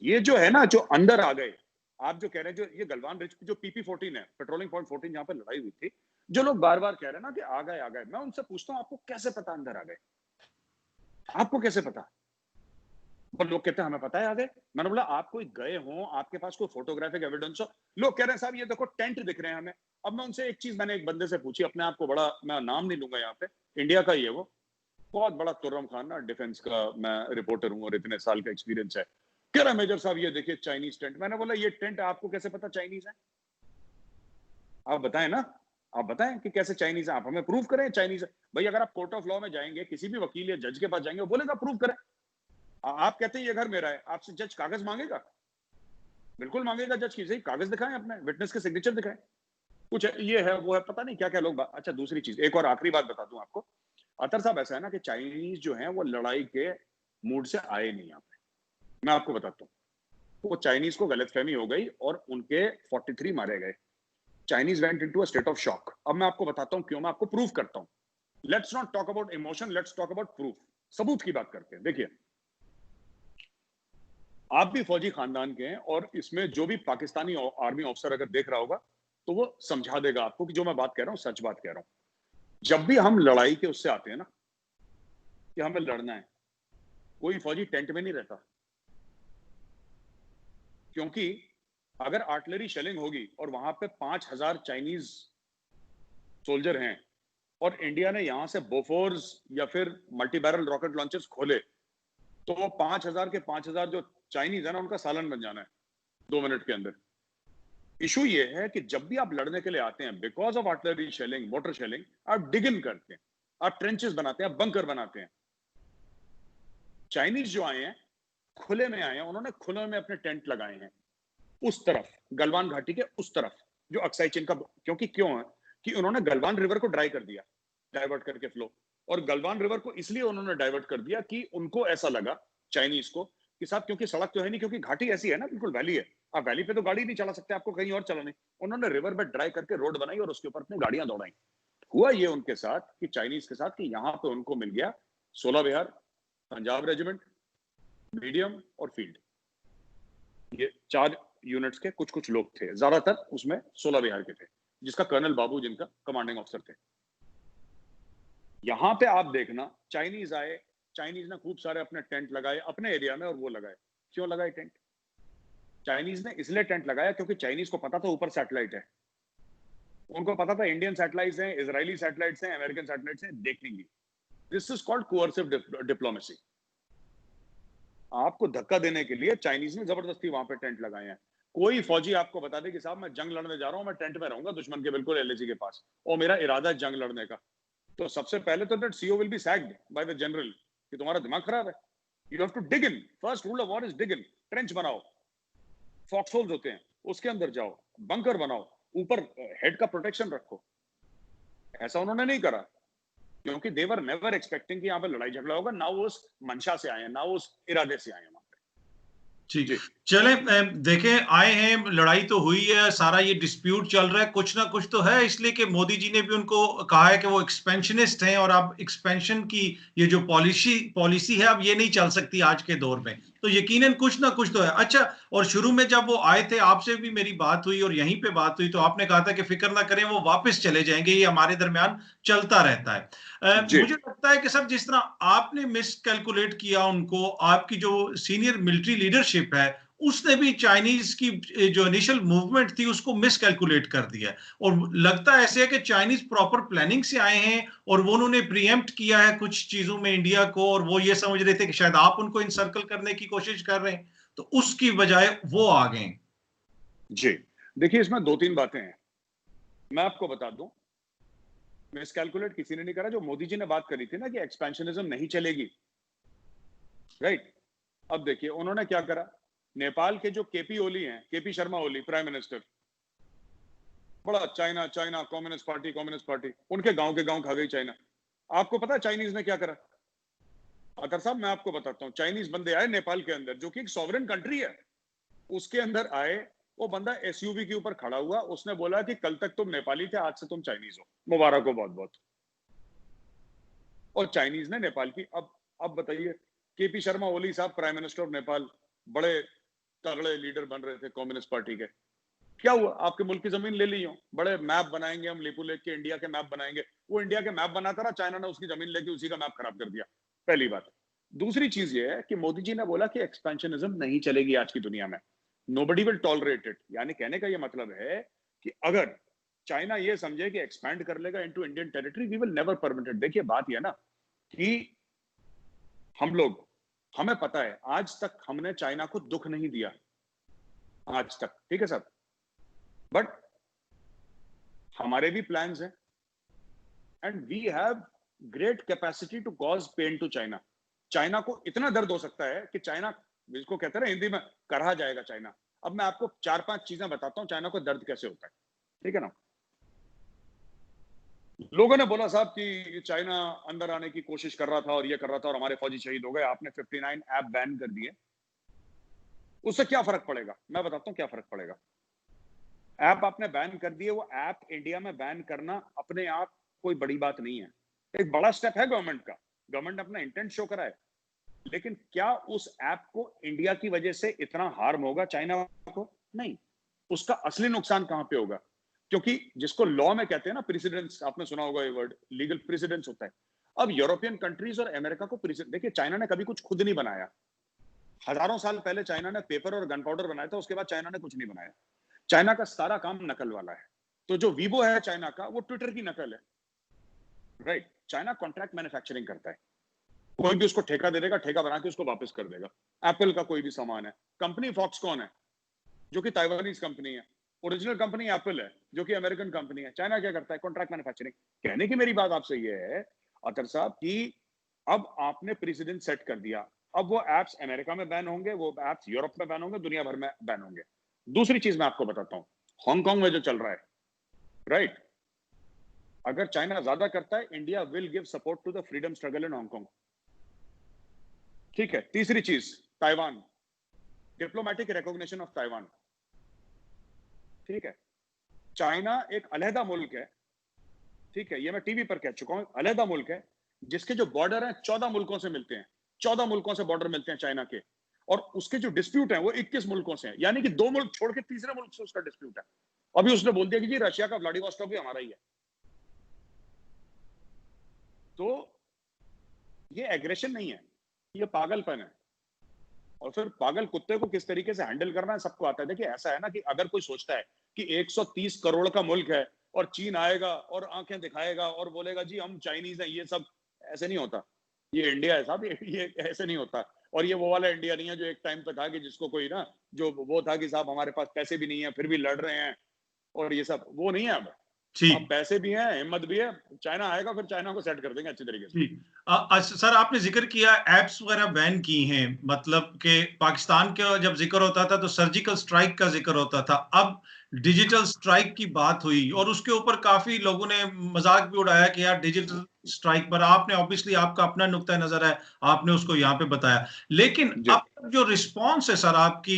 ये जो है ना, जो अंदर आ गए, आप जो कह रहे हैं, जो ये गलवान रिज जो PP14 है, पेट्रोलिंग पॉइंट 14, जहां पर लड़ाई हुई थी, जो लोग बार बार कह रहे हैं ना कि आ गए, मैं उनसे पूछता हूं आपको कैसे पता अंदर आ गए? आपको कैसे पता? पर लोग कहते हैं हमें पता है आ गए। मैंने बोला आप कोई गए हो, आपके पास कोई फोटोग्राफिक एविडेंस हो? लोग कह रहे हैं साहब ये देखो टेंट दिख रहे हैं हमें। अब मैं उनसे एक चीज, मैंने एक बंदे से पूछी, अपने आप को बड़ा, मैं नाम नहीं लूंगा यहाँ पे, इंडिया का ही है वो, बहुत बड़ा तुर्रम खान ना, डिफेंस का मैं रिपोर्टर हूँ और इतने साल का एक्सपीरियंस है। कह रहा मेजर साहब ये देखिए चाइनीज टेंट। मैंने बोला ये टेंट आपको कैसे पता चाइनीज है? आप बताएं ना, आप बताएं कि कैसे चाइनीज है, आप हमें प्रूव करें चाइनीज है। भाई अगर आप कोर्ट ऑफ लॉ में जाएंगे, किसी भी वकील या जज के पास जाएंगे, वो बोलेगा प्रूव करें। आप कहते हैं ये घर मेरा है, आपसे जज कागज मांगेगा? बिल्कुल मांगेगा जज की, सही कागज दिखाएं, अपने विटनेस के सिग्नेचर दिखाएं, कुछ ये है वो है, पता नहीं क्या क्या लोग। अच्छा दूसरी चीज, एक और आखिरी बात बता दूं आपको, अतर साहब ऐसा है ना कि चाइनीज जो है वो लड़ाई के मूड से आए नहीं यहाँ पे। मैं आपको बताता हूँ, वो चाइनीज को गलतफहमी हो गई और उनके 43 मारे गए। Chinese went into a state of shock. अब मैं आपको बताता हूँ क्यों, मैं आपको प्रूफ करता हूँ। Let's not talk about emotion, let's talk about proof. सबूत की बात करते हैं। देखिए आप भी फौजी खानदान के हैं और इसमें जो भी पाकिस्तानी आर्मी ऑफिसर अगर देख रहा होगा तो वो समझा देगा आपको कि जो मैं बात कह रहा हूँ सच बात कह रहा हूं। जब भी हम लड़ाई के उससे आते हैं ना कि हमें लड़ना है, कोई फौजी टेंट में नहीं रहता, क्योंकि अगर आर्टिलरी शेलिंग होगी और वहां पे 5000 चाइनीज सोल्जर हैं और इंडिया ने यहां से बोफोर्स या फिर मल्टी बैरल रॉकेट लॉन्चर्स खोले, तो वो 5000 के 5000 जो चाइनीज है ना, उनका सालन बन जाना है 2 मिनट के अंदर। इशू ये है कि जब भी आप लड़ने के लिए आते हैं, because of artillery shelling, water shelling, आप डिग इन करते हैं, आप ट्रेंचेस बनाते हैं, आप बंकर बनाते हैं। चाइनीज जो आए हैं खुले में आए हैं, उन्होंने खुले में अपने टेंट लगाए हैं उस तरफ, गलवान घाटी के उस तरफ, जो अक्साई चेन का, क्योंकि क्यों है कि उन्होंने गलवान रिवर को ड्राई कर दिया, डाइवर्ट करके फ्लो। और गलवान रिवर को इसलिए उन्होंने डाइवर्ट कर दिया कि उनको ऐसा लगा चाइनीज को कि साहब क्योंकि सड़क तो है नहीं, क्योंकि घाटी ऐसी है ना, बिल्कुल वैली है, आप वैली पे तो गाड़ी नहीं चला सकते, आपको कहीं और चलानी। उन्होंने रिवर बेड ड्राई करके रोड बनाई और उसके ऊपर अपनी गाड़ियां दौड़ाई। हुआ ये उनके साथ कि चाइनीज के साथ कि यहाँ पे उनको मिल गया 16 बिहार, पंजाब रेजिमेंट, मीडियम और फील्ड, ये 4 यूनिट्स के कुछ कुछ लोग थे, ज्यादातर उसमें 16 बिहार के थे, जिसका कर्नल बाबू जिनका कमांडिंग ऑफिसर थे। यहां पे आप देखना चाइनीज आए, चाइनीज ने खूब सारे अपने टेंट लगाए अपने एरिया में, और वो लगाए, क्यों लगाए टेंट? चाइनीज ने इसलिए टेंट लगाया क्योंकि चाइनीज को पता था ऊपर सैटेलाइट है, उनको पता था इंडियन सैटेलाइट्स हैं, इजरायली सैटेलाइट्स हैं, अमेरिकन सैटेलाइट्स हैं, देखेंगे। This is called coercive diplomacy. आपको धक्का देने के लिए चाइनीज ने जबरदस्ती वहां पे टेंट लगाए हैं। कोई फौजी आपको बता दे कि साहब मैं जंग लड़ने जा रहा हूं, मैं टेंट में रहूंगा दुश्मन के बिल्कुल LAC के पास, और मेरा इरादा है जंग लड़ने का, तो सबसे पहले तो that CO will be sacked by the general कि तुम्हारा दिमाग खराब है। You have to dig in, first rule of war is dig in. Trench बनाओ, फॉक्स होल्स होते हैं उसके अंदर जाओ, बंकर बनाओ, ऊपर हेड का प्रोटेक्शन रखो। ऐसा उन्होंने नहीं करा क्योंकि दे वर नेवर एक्सपेक्टिंग कि यहाँ पे लड़ाई झगड़ा होगा, ना वो उस मंशा से आए हैं, ना उस इरादे से आए हैं वहां पे। ठीक, चले देखें, आए हैं, लड़ाई तो हुई है, सारा ये डिस्प्यूट चल रहा है, कुछ ना कुछ तो है, इसलिए कि मोदी जी ने भी उनको कहा है कि वो एक्सपेंशनिस्ट हैं और अब एक्सपेंशन की ये जो पॉलिसी है अब ये नहीं चल सकती आज के दौर में, तो यकीनन कुछ ना कुछ तो है। अच्छा, और शुरू में जब वो आए थे आपसे भी मेरी बात हुई और यहीं पे बात हुई, तो आपने कहा था कि फिक्र ना करें वो वापस चले जाएंगे, ये हमारे दरमियान चलता रहता है। मुझे लगता है कि सर जिस तरह आपने मिस कैलकुलेट किया उनको, आपकी जो सीनियर मिलिट्री लीडरशिप है उसने भी चाइनीज की जो इनिशियल मूवमेंट थी उसको मिस कैलकुलेट कर दिया, और लगता है ऐसे है कि चाइनीज प्रॉपर प्लानिंग से आए हैं और वो उन्होंने प्रीएम्प्ट किया है कुछ चीजों में इंडिया को, और वो ये समझ रहे थे कि शायद आप उनको इनसर्कल करने की कोशिश कर रहे हैं, तो उसकी बजाय वो आ गए। जी देखिए, इसमें 2-3 बातें हैं, मैं आपको बता दूं। मिस कैलकुलेट किसी ने नहीं करा। जो मोदी जी ने बात करी थी ना कि एक्सपेंशनिज्म नहीं चलेगी, राइट, अब देखिए उन्होंने क्या करा। नेपाल के जो KP ओली हैं, KP Sharma Oli prime minister, बड़ा चाइना चाइना कम्युनिस्ट पार्टी, उनके गांव के गांव खा गई चाइना। आपको पता है चाइनीज ने क्या करा? अतर साहब मैं आपको बताता हूं, चाइनीज बंदे आए नेपाल के अंदर, जो कि एक सॉवरेन कंट्री है, उसके अंदर आए, वो बंदा एसयूवी के ऊपर खड़ा हुआ, उसने बोला कि कल तक तुम नेपाली थे, आज से तुम चाइनीज हो, मुबारक हो बहुत बहुत। और चाइनीज ने नेपाल की, अब बताइए, केपी शर्मा ओली साहब प्राइम मिनिस्टर ऑफ नेपाल, बड़े तगड़े लीडर बन रहे थे कम्युनिस्ट पार्टी के, क्या हुआ? आपके मुल्क की जमीन ले ली हो, बड़े मैप बनाएंगे हम, लिपू लेक के इंडिया के मैप बनाएंगे, वो इंडिया के मैप बनाता रहा, चाइना ने उसकी जमीन लेके उसी का मैप खराब कर दिया। पहली बात। दूसरी चीज ये है कि मोदी जी ने बोला कि एक्सपेंशनिज्म नहीं चलेगी आज की दुनिया में, नोबडी विल टॉलरेट इट। यानी कहने का ये मतलब है कि अगर चाइना ये समझे कि एक्सपैंड कर लेगा into Indian territory, we will never permit it. देखिए बात यह ना कि हम लोग, हमें पता है आज तक हमने चाइना को दुख नहीं दिया आज तक, ठीक है सर, बट हमारे भी प्लान्स हैं and we have great capacity to cause pain to China. China को इतना दर्द हो सकता है कि चाइना, जिसको कहते हैं ना हिंदी में, करहा जाएगा चाइना। अब मैं आपको 4-5 चीजें बताता हूं चाइना को दर्द कैसे होता है, ठीक है ना। लोगों ने बोला साहब कि चाइना अंदर आने की कोशिश कर रहा था और ये कर रहा था और हमारे फौजी शहीद हो गए, आपने 59 ऐप बैन कर दिए, उससे क्या फर्क पड़ेगा? मैं बताता हूं क्या फर्क पड़ेगा। ऐप आपने बैन कर दिए, वो ऐप इंडिया में बैन करना अपने आप कोई बड़ी बात नहीं है, एक बड़ा स्टेप है गवर्नमेंट का, गवर्नमेंट अपना इंटेंट शो कराए, लेकिन क्या उस ऐप को इंडिया की वजह से इतना हार्म होगा चाइना को? नहीं। उसका असली नुकसान कहां पे होगा? क्योंकि जिसको लॉ में कहते हैं ना प्रेसिडेंस, आपने सुना होगा ये वर्ड, लीगल प्रेसिडेंस होता है। अब यूरोपियन कंट्रीज और अमेरिका को देखिए, चाइना ने कभी कुछ खुद नहीं बनाया, हजारों साल पहले चाइना ने पेपर और गन पाउडर बनाया था, उसके बाद चाइना ने कुछ नहीं बनाया। चाइना का सारा काम नकल वाला है। तो जो वीवो है चाइना का, वो ट्विटर की नकल है, राइट। चाइना कॉन्ट्रैक्ट मैन्युफैक्चरिंग करता है, कोई भी उसको ठेका दे देगा, ठेका बना के उसको वापस कर देगा। एप्पल का कोई भी सामान है, कंपनी फॉक्सकॉन है जो कि ताइवानीज कंपनी है, ओरिजिनल कंपनी एप्पल है जो कि अमेरिकन कंपनी है। चाइना क्या करता है? Contract manufacturing. कहने की मेरी बात आपसे ये है अतर साहब कि अब आपने प्रेसिडेंट सेट कर दिया, अब वो एप्स अमेरिका में बैन होंगे, वो एप्स यूरोप में बैन होंगे, दुनिया भर में बैन होंगे। दूसरी चीज मैं आपको बताता हूं, हांगकांग में जो चल रहा है, राइट, अगर चाइना ज्यादा करता है, India will give support to the freedom struggle in Hong Kong, ठीक है। तीसरी चीज, Taiwan, diplomatic recognition of Taiwan, ठीक है। चाइना एक अलहदा मुल्क है, ठीक है, ये मैं टीवी पर कह चुका हूं, अलहदा मुल्क है जिसके जो बॉर्डर हैं 14 मुल्कों से मिलते हैं, 14 मुल्कों से बॉर्डर मिलते हैं चाइना के, और उसके जो डिस्प्यूट है वो 21 मुल्कों से हैं, यानी कि 2 मुल्क छोड़ के तीसरे मुल्क से उसका डिस्प्यूट है। अभी उसने बोल दिया कि जी रशिया का व्लादिवोस्टोक भी हमारा ही है। तो ये एग्रेशन नहीं है, ये पागलपन है। और फिर पागल कुत्ते को किस तरीके से हैंडल करना है सबको आता है। देखिए ऐसा है ना कि अगर कोई सोचता है कि 130 करोड़ का मुल्क है और चीन आएगा और आंखें दिखाएगा और बोलेगा जी हम चाइनीज हैं, ये सब ऐसे नहीं होता। ये इंडिया है साहब, ये ऐसे नहीं होता। और ये वो वाला इंडिया नहीं है जो एक टाइम पे था कि जिसको कोई ना, जो वो था कि साहब हमारे पास पैसे भी नहीं है फिर भी लड़ रहे हैं और ये सब, वो नहीं है। अब पैसे भी हैं, हिम्मत भी है, चाइना आएगा फिर चाइना को सेट कर देंगे अच्छी तरीके से। सर आपने जिक्र किया एप्स वगैरह बैन की हैं, मतलब कि पाकिस्तान का जब जिक्र होता था तो सर्जिकल स्ट्राइक का जिक्र होता था, अब डिजिटल स्ट्राइक की बात हुई और उसके ऊपर काफी लोगों ने मजाक भी उड़ाया कि यार डिजिटल स्ट्राइक पर आपने, ऑब्वियसली आपका अपना नुक्ता नजर है, आपने उसको यहाँ पे बताया, लेकिन अब जो रिस्पॉन्स है सर आपकी,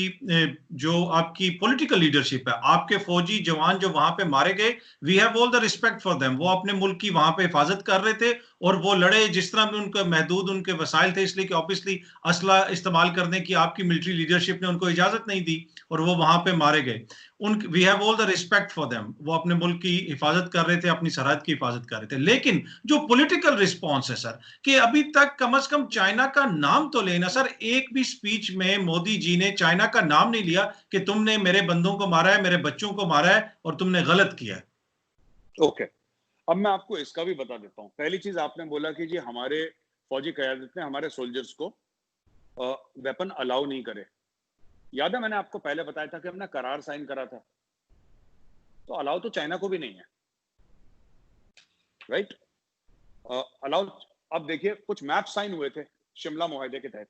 जो आपकी पॉलिटिकल लीडरशिप है, आपके फौजी जवान जो वहां पे मारे गए, we have all the respect for them, वो अपने मुल्क की वहां पे हिफाजत कर रहे थे और वो लड़े जिस तरह भी उनके महदूद उनके वसाइल थे, इसलिए कि ऑब्वियसली असला इस्तेमाल करने की आपकी मिलिट्री लीडरशिप ने उनको इजाजत नहीं दी और वो वहां पे मारे गए। We have all the respect for them, वो अपने मुल्क की हिफाजत कर रहे थे, अपनी सरहद की हिफाजत कर रहे थे। लेकिन जो पॉलिटिकल रिस्पॉन्स है सर, कि अभी तक कम से कम चाइना का नाम तो लेना सर, एक भी स्पीच में मोदी जी ने चाइना का नाम नहीं लिया कि तुमने मेरे बंदों को मारा है, मेरे बच्चों को मारा है और तुमने गलत किया है। ओके, अब मैं आपको इसका भी बता देता हूं। पहली चीज आपने बोला कि जी हमारे फौजी क़यादत ने हमारे सोल्जर्स को वेपन अलाउ नहीं करे। याद है मैंने आपको पहले बताया था कि हमने करार साइन करा था, तो अलाउ तो चाइना को भी नहीं है, राइट। अलाउ, अब देखिए कुछ मैप साइन हुए थे शिमला मुआहदे के तहत,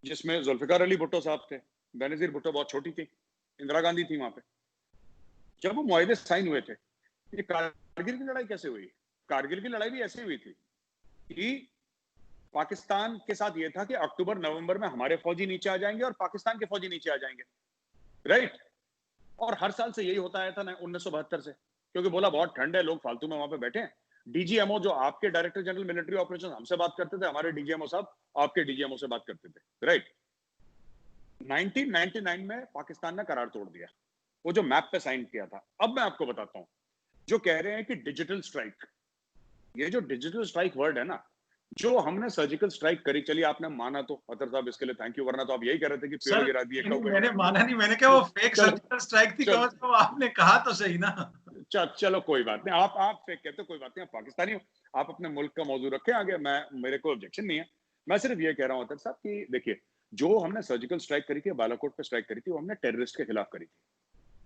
जिसमें जुल्फिकार अली भुट्टो साहब थे, बेनजीर भुट्टो बहुत छोटी थी, इंदिरा गांधी थी वहां पे। जब वो मुआहदे साइन हुए थे, ये कारगिल की लड़ाई कैसे हुई? कारगिल की लड़ाई भी ऐसी हुई थी कि पाकिस्तान के साथ ये था कि अक्टूबर नवंबर में हमारे फौजी नीचे आ जाएंगे और पाकिस्तान के फौजी नीचे आ जाएंगे, राइट। और हर साल से यही होता आया था 1972 से, क्योंकि बोला बहुत ठंड है, लोग फालतू में वहां पे बैठे हैं। डीजीएमओ जो आपके डायरेक्टर जनरल मिलिट्री ऑपरेशन हमसे बात करते थे, हमारे डीजीएमओ साहब आपके डीजीएमओ से बात करते थे, राइट। 1999 में पाकिस्तान ने करार तोड़ दिया, वो जो मैप पे साइन किया था। अब मैं आपको बताता हूं, जो कह रहे हैं कि डिजिटल स्ट्राइक, ये जो डिजिटल स्ट्राइक वर्ड है ना, जो हमने सर्जिकल स्ट्राइक करी, चलिए आपने माना तो अतर साहब इसके लिए थैंक यू, वरना तो आप यही कह रहे थे कि पेड़ सर गिरा दिए, मैंने माना नहीं, मैंने कहा वो फेक चलो सर्जिकल स्ट्राइक थी, चलो कम से कम आपने कहा तो सही ना। चलो कोई बात नहीं, आप फेक कहते हो, कोई बात नहीं, आप पाकिस्तानी हो, आप अपने मुल्क का मौजूद रखें आगे, मेरे को ऑब्जेक्शन नहीं है। मैं सिर्फ ये कह रहा हूं अतर साहब कि देखिए, जो हमने सर्जिकल स्ट्राइक करी थी, बालाकोट पे स्ट्राइक करी थी, वो हमने टेररिस्ट के खिलाफ करी थी,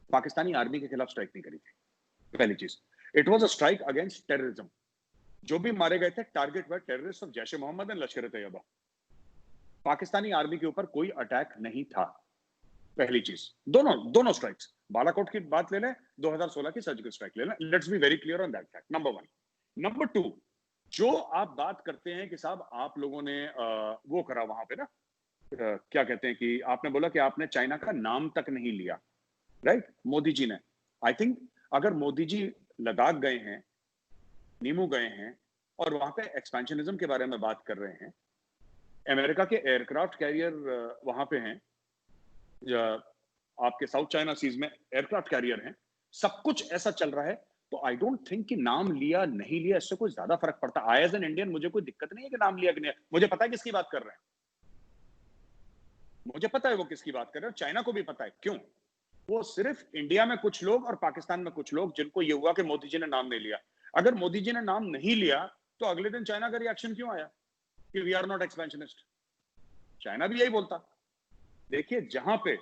पाकिस्तानी आर्मी के खिलाफ स्ट्राइक नहीं करी थी। पहली चीज, it was a strike against terrorism. जो भी मारे गए थे target were terrorist of Jaish e Mohammed and Lashkar e Taiba. Pakistani army के ऊपर कोई अटैक नहीं था। पहली चीज, दोनों स्ट्राइक्स, बालाकोट की बात ले लें, 2016 की सर्जिकल स्ट्राइक ले लें, let's be very clear on that fact, number 1। Number 2, जो आप बात करते हैं कि साहब आप लोगों ने वो करा वहां पे ना, क्या कहते हैं कि आपने बोला कि आपने चाइना का नाम तक नहीं लिया, राइट, मोदी जी ने। आई थिंक अगर मोदी जी लद्दाख गए हैं, नीमू गए हैं और वहां पे एक्सपेंशनिज्म के बारे में बात कर रहे हैं, अमेरिका के एयरक्राफ्ट कैरियर वहां पे हैं, आपके साउथ चाइना सीज में एयरक्राफ्ट कैरियर हैं, सब कुछ ऐसा चल रहा है, तो आई डोंट थिंक कि नाम लिया नहीं लिया इससे कोई ज्यादा फर्क पड़ता। आई एज एन इंडियन मुझे कोई दिक्कत नहीं है कि नाम लिया कि नहीं, मुझे पता है किसकी बात कर रहे हैं, मुझे पता है वो किसकी बात कर रहे हैं, चाइना को भी पता है। क्यों? वो सिर्फ इंडिया में कुछ लोग और पाकिस्तान में कुछ लोग जिनको ये हुआ कि मोदी जी ने नाम नहीं लिया। अगर मोदी जी ने नाम नहीं लिया तो अगले दिन चाइना का रिएक्शन क्यों आया कि we are not expansionist? China भी यही बोलता। देखिए, जहां पे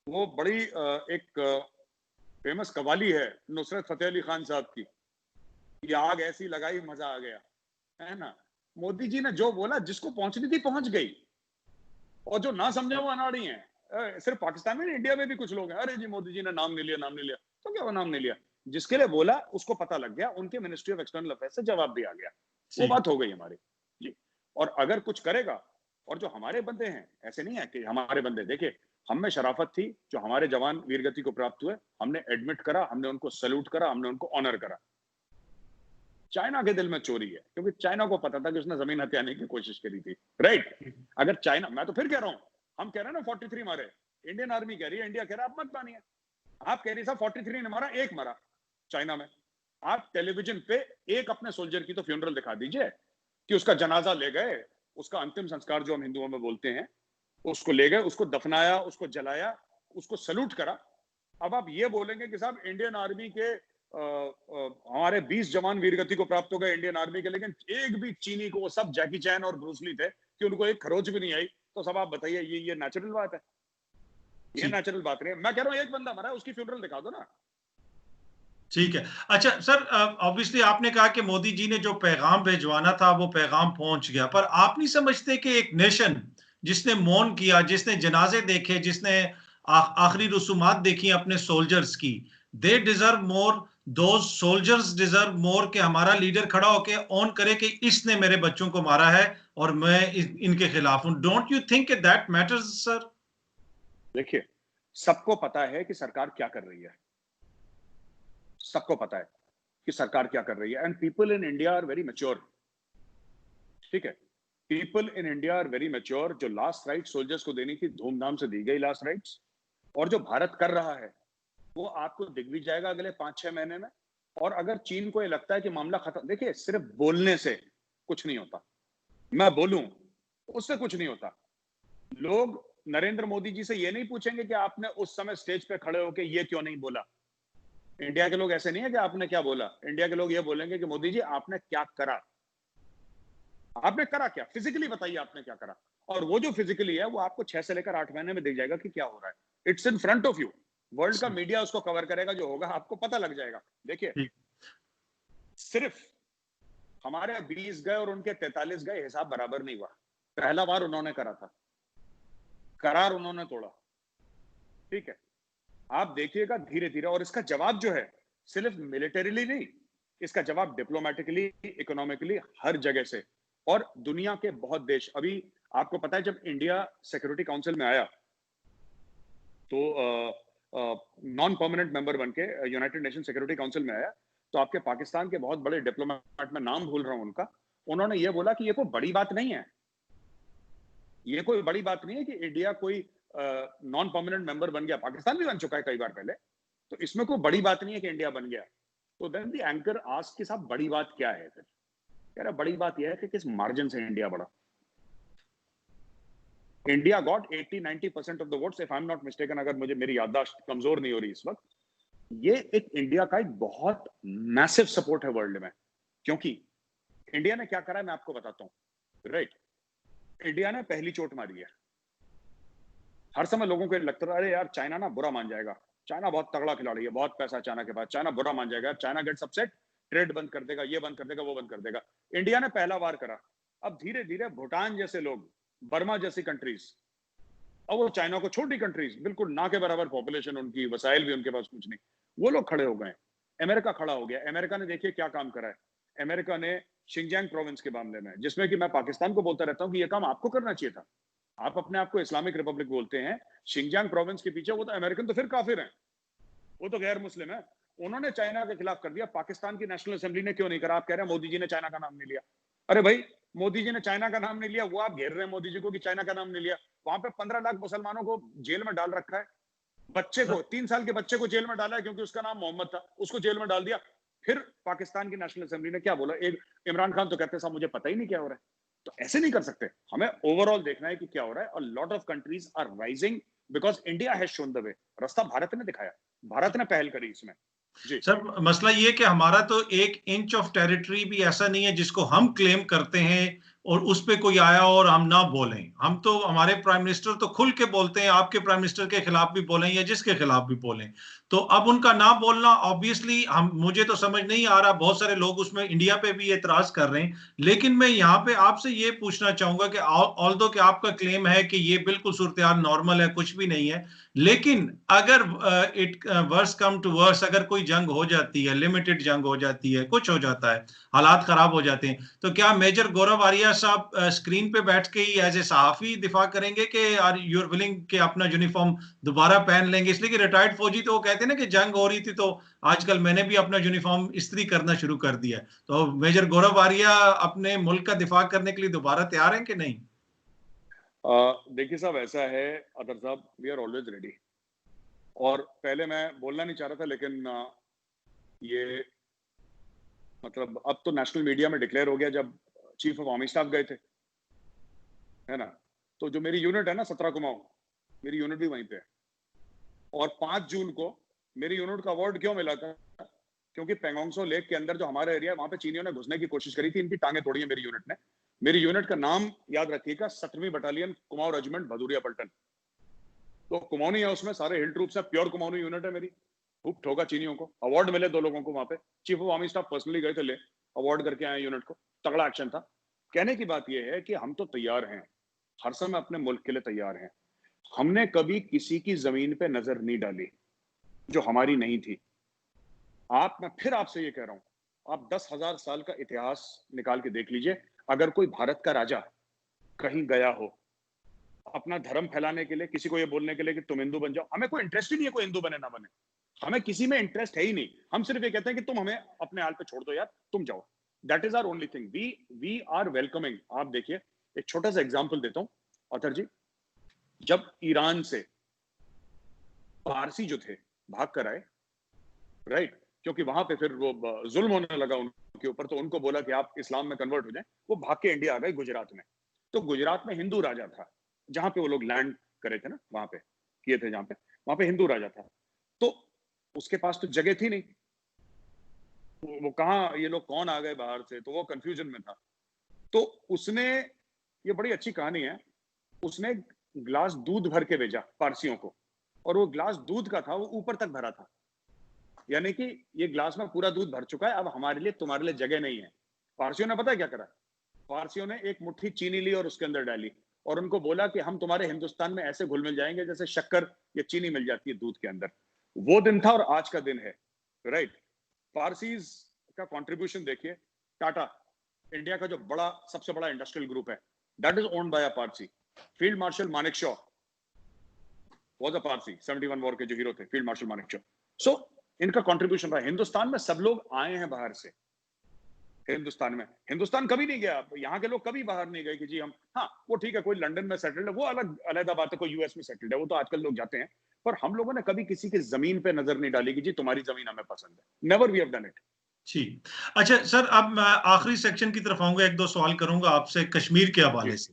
वो बड़ी एक फेमस कवाली है नुसरत फतेह अली खान साहब की, ये आग ऐसी लगाई मजा आ गया, है ना। मोदी जी ने जो बोला, जिसको पहुंचनी थी पहुंच गई, और जो ना समझे वो अनाड़ी हैं। सिर्फ पाकिस्तान में नहीं, इंडिया में भी कुछ लोग हैं, अरे जी मोदी जी ने नाम नहीं लिया, तो क्या वो नाम नहीं लिया, जिसके लिए बोला उसको पता लग गया, उनके मिनिस्ट्री ऑफ एक्सटर्नल अफेयर्स से जवाब भी आ गया, वो बात हो गई हमारी जी। और अगर कुछ करेगा, और जो हमारे बंदे हैं, ऐसे नहीं है कि हमारे बंदे, देखिए हम में शराफत थी, जो हमारे जवान वीरगति को प्राप्त हुए, हमने एडमिट करा, हमने उनको सैल्यूट करा, हमने उनको ऑनर करा। चाइना के दिल में चोरी है, क्योंकि चाइना को पता था कि उसने जमीन हथियाने की कोशिश करी थी, राइट। अगर चाइना, मैं तो फिर कह रहा हूं, हम कह रहे हैं ना 43 मारे, इंडियन आर्मी कह रही है, इंडिया कह रहा है आप मत मानिए, आप कह रही साहब 43 ने मारा, एक मारा चाइना में। आप टेलीविजन पे एक अपने सोल्जर की तो फ्यूनरल दिखा दीजिए कि उसका जनाजा ले गए, उसका अंतिम संस्कार जो हम हिंदुओं में बोलते हैं, उसको ले गए, उसको दफनाया, उसको जलाया, उसको सल्यूट करा। अब आप ये बोलेंगे कि साहब इंडियन आर्मी के हमारे 20 जवान वीरगति को प्राप्त हो गए इंडियन आर्मी के, लेकिन एक भी चीनी को, वो सब जैकी चैन और ब्रूसली थे कि उनको एक खरोच भी नहीं आई, तो सब आप बताइए ये नेचुरल बात है? ये नेचुरल बात नहीं है। मैं कह रहा हूं एक बंदा मरा है, उसकी फ्यूनरल दिखा दो ना। ठीक है। अच्छा सर, ऑब्वियसली आपने कहा कि मोदी जी ने जो पैगाम भिजवाना था वो पैगाम पहुंच गया, पर आप नहीं समझते कि एक नेशन जिसने मौन किया, जिसने जनाजे देखे, जिसने आखिरी रसूमात देखी अपने सोल्जर्स की, they deserve more, those soldiers deserve more कि हमारा लीडर खड़ा होके ऑन करे कि इसने मेरे बच्चों को मारा है और मैं इनके खिलाफ हूं। Don't you think that matters sir? देखिए, सबको पता है कि सरकार क्या कर रही है, सबको पता है कि सरकार क्या कर रही है, and people in India are very mature, ठीक है। People in India are very mature. जो लास्ट राइट सोल्जर्स को देनी थी, धूमधाम से दी गई लास्ट राइट्स, और जो भारत कर रहा है वो आपको दिख भी जाएगा अगले 5-6 महीने में। और अगर चीन को ये लगता है कि मामला खत्म, देखिए सिर्फ बोलने से कुछ नहीं होता, मैं बोलूं उससे कुछ नहीं होता। लोग नरेंद्र मोदी जी से ये नहीं पूछेंगे कि आपने उस समय स्टेज पे खड़े होकर ये क्यों नहीं बोला। इंडिया के लोग ऐसे नहीं है कि आपने क्या बोला, इंडिया के लोग ये बोलेंगे कि मोदी जी आपने क्या करा, आपने करा क्या, फिजिकली बताइए आपने क्या करा। और वो जो फिजिकली है वो आपको 6 से लेकर 8 महीने में दिख जाएगा कि क्या हो रहा है। It's in front of you, world का मीडिया उसको कवर करेगा, जो होगा आपको पता लग जाएगा। देखिए, सिर्फ हमारे 20 गए और उनके 43 गए, हिसाब बराबर नहीं हुआ। पहला बार उन्होंने करा था, करार उन्होंने तोड़ा, ठीक है। आप देखिएगा धीरे धीरे, और इसका जवाब जो है सिर्फ मिलिटरीली नहीं, इसका जवाब डिप्लोमेटिकली, इकोनॉमिकली, हर जगह से। और दुनिया के बहुत देश, अभी आपको पता है जब इंडिया सिक्योरिटी काउंसिल में आया तो नॉन परमानेंट मेंबर बन के यूनाइटेड नेशन सिक्योरिटी काउंसिल में आया, तो आपके पाकिस्तान के बहुत बड़े डिप्लोमेट, में नाम भूल रहा हूं उनका, उन्होंने ये बोला कि ये कोई बड़ी बात नहीं है, ये कोई बड़ी बात नहीं है कि इंडिया कोई नॉन परमानेंट मेंबर बन गया। पाकिस्तान भी बन चुका है कई बार पहले, तो इसमें कोई बड़ी बात नहीं है कि इंडिया बन गया। तो देन द एंकर आस्क कि साहब बड़ी बात क्या है? फिर कह रहा बड़ी बात यह है कि किस मार्जिन से इंडिया बढ़ा। India got 80-90% of the votes, if I am not mistaken, अगर मुझे मेरी याददाश्त कमजोर नहीं हो रही इस वक्त। ये एक इंडिया का एक बहुत मैसिव सपोर्ट है वर्ल्ड में, क्योंकि इंडिया ने क्या करा है मैं आपको बताता हूं। राइट, इंडिया ने पहली चोट मारी है। हर समय लोगों को लगता था अरे यार चाइना ना बुरा मान जाएगा, चाइना बहुत तगड़ा खिलाड़ी है, बहुत पैसा चाइना के पास, चाइना बुरा मान जाएगा, चाइना गेट्स अपसेट, ट्रेड बंद कर देगा, ये बंद कर देगा, वो बंद कर देगा। इंडिया ने पहला वार करा। अब धीरे धीरे भूटान जैसे लोग, बर्मा जैसी कंट्रीज, और वो चाइना को छोटी कंट्रीज, बिल्कुल ना के बराबर पॉपुलेशन उनकी, वसाइल भी उनके पास कुछ नहीं, वो लोग खड़े हो गए। अमेरिका खड़ा हो गया। अमेरिका ने देखिए क्या काम करा है। अमेरिका ने शिनजियांग प्रोविंस के मामले में, जिसमें कि मैं पाकिस्तान को बोलता रहता हूं कि ये काम आपको करना चाहिए था। आप अपने आप को इस्लामिक रिपब्लिक बोलते हैं, शिनजियांग प्रोविंस के पीछे वो तो अमेरिकन तो फिर काफिर हैं, वो तो गैर मुस्लिम है। उन्होंने चाइना के खिलाफ कर दिया। पाकिस्तान की नेशनल असेंबली ने क्यों नहीं करा? आप कह रहे हैं मोदी जी ने चाइना का नाम नहीं लिया। अरे भाई, मोदी जी ने चाइना का नाम नहीं लिया, वो आप घेर रहे हैं मोदी जी को कि चाइना का नाम नहीं लिया। वहां पे 15 लाख मुसलमानों को जेल में डाल रखा है। बच्चे को, 3 साल के बच्चे को जेल में डाला है क्योंकि उसका नाम मोहम्मद था, उसको जेल में डाल दिया। फिर पाकिस्तान की नेशनल असेंबली ने क्या बोला? एक इमरान खान तो कहते साहब मुझे पता ही नहीं क्या हो रहा है। तो ऐसे नहीं कर सकते, हमें ओवरऑल देखना है कि क्या हो रहा है। और lot of countries are rising because India has shown the way. रास्ता भारत ने दिखाया, भारत ने पहल करी इसमें। जी सर, मसला ये कि हमारा तो 1 इंच ऑफ टेरिटरी भी ऐसा नहीं है जिसको हम क्लेम करते हैं और उस पे कोई आया और हम ना बोलें। हम तो, हमारे प्राइम मिनिस्टर तो खुल के बोलते हैं, आपके प्राइम मिनिस्टर के खिलाफ भी बोलें या जिसके खिलाफ भी बोलें। तो अब उनका ना बोलना ऑब्वियसली, हम, मुझे तो समझ नहीं आ रहा, बहुत सारे लोग उसमें इंडिया पे भी एतराज कर रहे हैं। लेकिन मैं यहाँ पे आपसे ये पूछना चाहूंगा कि ऑल्दो कि आपका क्लेम है कि ये बिल्कुल सूरत-ए-हाल नॉर्मल है, कुछ भी नहीं है, लेकिन अगर it worse come to worse, अगर कोई जंग हो जाती है, लिमिटेड जंग हो जाती है, कुछ हो जाता है, हालात खराब हो जाते हैं, तो क्या मेजर गौरव आर्या साहब स्क्रीन पे बैठ के ही एज ए सहाफी दिफा करेंगे कि आर यू आर विलिंग कि अपना यूनिफॉर्म दोबारा पहन लेंगे? इसलिए कि रिटायर्ड फौजी तो वो कहते हैं ना कि जंग हो रही थी तो आजकल मैंने भी अपना यूनिफॉर्म इस्त्री करना शुरू कर दिया है। तो मेजर गौरव आर्या अपने मुल्क का दिफा करने के लिए दोबारा तैयार हैं कि नहीं? देखिए साहब, ऐसा है अदर साहब, वी आर ऑलवेज रेडी। और पहले मैं बोलना नहीं चाह रहा था, लेकिन ये मतलब अब तो नेशनल मीडिया में डिक्लेयर हो गया जब चीफ ऑफ आर्मी स्टाफ गए थे, है ना। तो जो मेरी यूनिट है ना 17 कुमाऊं, मेरी यूनिट भी वहीं पे है। और 5 जून को मेरी यूनिट का अवार्ड क्यों मिला था? क्योंकि पेंगोंगसो लेक के अंदर जो हमारा एरिया है, वहां पे चीनियों ने घुसने की कोशिश करी थी, इनकी टांगे तोड़ी है मेरी यूनिट ने। मेरी यूनिट का नाम याद रखिएगा, 17वीं बटालियन कुमाऊं रेजिमेंट भदूरिया पलटन। तो कुमाऊनी है, उसमें सारे हिल ट्रूप्स है, प्योर कुमाऊनी यूनिट है मेरी। खूब ठोका चीनियों को। अवार्ड मिले 2 लोगों को वहां पे। Chief of army staff personally गए थे, ले अवार्ड करके आए यूनिट को। तगड़ा एक्शन था। कहने की बात यह है कि हम तो तैयार हैं, हर समय अपने मुल्क के लिए तैयार हैं। हमने कभी किसी की जमीन पे नजर नहीं डाली जो हमारी नहीं थी। मैं फिर आपसे ये कह रहा हूं, आप 10,000 साल का इतिहास निकाल के देख लीजिए। अगर कोई भारत का राजा कहीं गया हो अपना धर्म फैलाने के लिए, किसी को ये बोलने के लिए कि तुम हिंदू बन जाओ, हमें कोई इंटरेस्ट ही नहीं है कोई हिंदू बने ना बने, हमें किसी में इंटरेस्ट है ही नहीं। हम सिर्फ ये कहते हैं कि तुम हमें अपने हाल पे छोड़ दो यार, तुम जाओ। That is our only thing. We are welcoming. आप देखिए, एक छोटा सा एग्जाम्पल देता हूं ऑथर जी। जब ईरान से पारसी जो थे भाग कर आए, राइट, क्योंकि वहां पे फिर वो जुल्म होने लगा उनके ऊपर, तो उनको बोला कि आप इस्लाम में कन्वर्ट हो जाएं। वो भाग के इंडिया आ गए गुजरात में। तो गुजरात में हिंदू राजा था, जहां पे वो लोग लैंड करे थे ना, वहां पे किए थे, जहां पे वहां पे हिंदू राजा था। तो उसके पास तो जगह थी नहीं, वो कहाँ, ये लोग कौन आ गए बाहर से, तो वो कंफ्यूजन में था। तो उसने, ये बड़ी अच्छी कहानी है, उसने ग्लास दूध भर के भेजा पारसियों को, और वो ग्लास दूध का था, वो ऊपर तक भरा था, यानी कि ये ग्लास में पूरा दूध भर चुका है, अब हमारे लिए, तुम्हारे लिए जगह नहीं है। पारसियों ने पता है क्या करा? पारसियों ने एक मुट्ठी चीनी ली और उसके अंदर डाली, और उनको बोला कि हम तुम्हारे हिंदुस्तान में ऐसे घुल मिल जाएंगे जैसे शक्कर या चीनी मिल जाती है दूध के अंदर। वो दिन था और आज का दिन है, राइट। पारसीज का कंट्रीब्यूशन देखिए। टाटा, इंडिया का जो बड़ा, सबसे बड़ा इंडस्ट्रियल ग्रुप है, that is owned by a Parsi. Field marshal Manekshaw, was a Parsi 71 war के जो हीरो थे, फील्ड मार्शल मानेकशॉ। सो इनका कंट्रीब्यूशन रहा। हिंदुस्तान में सब लोग आए हैं बाहर से। हिंदुस्तान में, हिंदुस्तान कभी नहीं गया, यहाँ के लोग कभी बाहर नहीं गए कि जी हम, हाँ वो ठीक है, कोई लंदन में सेटल्ड है, वो अलग अलग बात है, कोई यूएस में सेटल्ड है, वो तो आजकल लोग जाते हैं, पर हम लोगों ने कभी किसी की जमीन पे नजर नहीं डाली कि जी तुम्हारी जमीन हमें पसंद है। Never we have done it. जी। अच्छा सर, अब मैं आखिरी सेक्शन की तरफ आऊंगा, एक दो सवाल करूंगा आपसे कश्मीर के हवाले से।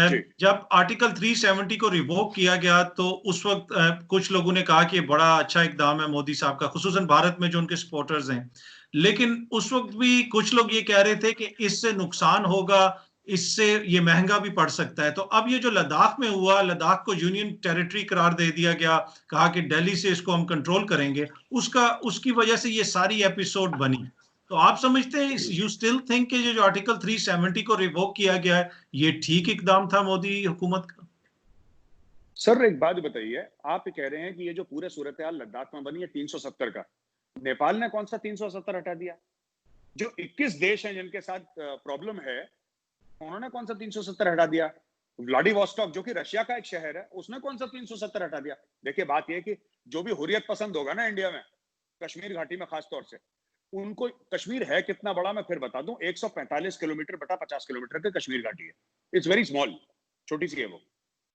जी। जब आर्टिकल 370 को रिवोक किया गया तो उस वक्त कुछ लोगों ने कहा कि बड़ा अच्छा इकदाम है मोदी साहब का, खुसूसन भारत में जो उनके सपोर्टर्स हैं, लेकिन उस वक्त भी कुछ लोग ये कह रहे थे कि इससे नुकसान होगा, इससे ये महंगा भी पड़ सकता है। तो अब ये जो लद्दाख में हुआ, लद्दाख को यूनियन टेरिटरी करार दे दिया गया, कहा कि दिल्ली से इसको हम कंट्रोल करेंगे, उसकी वजह से ये सारी एपिसोड बनी। तो आप समझते हैं, यू स्टिल थिंक कि जो आर्टिकल 370 को रिवोक किया गया है, ये ठीक इकदाम था मोदी हुकूमत का? सर एक बात बताइए, आप कह रहे हैं कि ये जो पूरे सूरत हाल लद्दाख में बनी है 370 का, नेपाल ने कौन सा 370 हटा दिया? जो 21 देश हैं जिनके साथ प्रॉब्लम है, उन्होंने कौन सा 370 हटा दिया? व्लादिवोस्टॉक जो कि रशिया का एक शहर है, उसने कौन सा 370 हटा दिया? देखिए बात यह है कि जो भी हुर्रियत पसंद होगा ना इंडिया में, कश्मीर घाटी में खास तौर से, उनको कश्मीर है कितना बड़ा मैं फिर बता दूं, 145 किलोमीटर बटा 50 किलोमीटर की कश्मीर घाटी है। इट्स वेरी स्मॉल, छोटी सी है वो,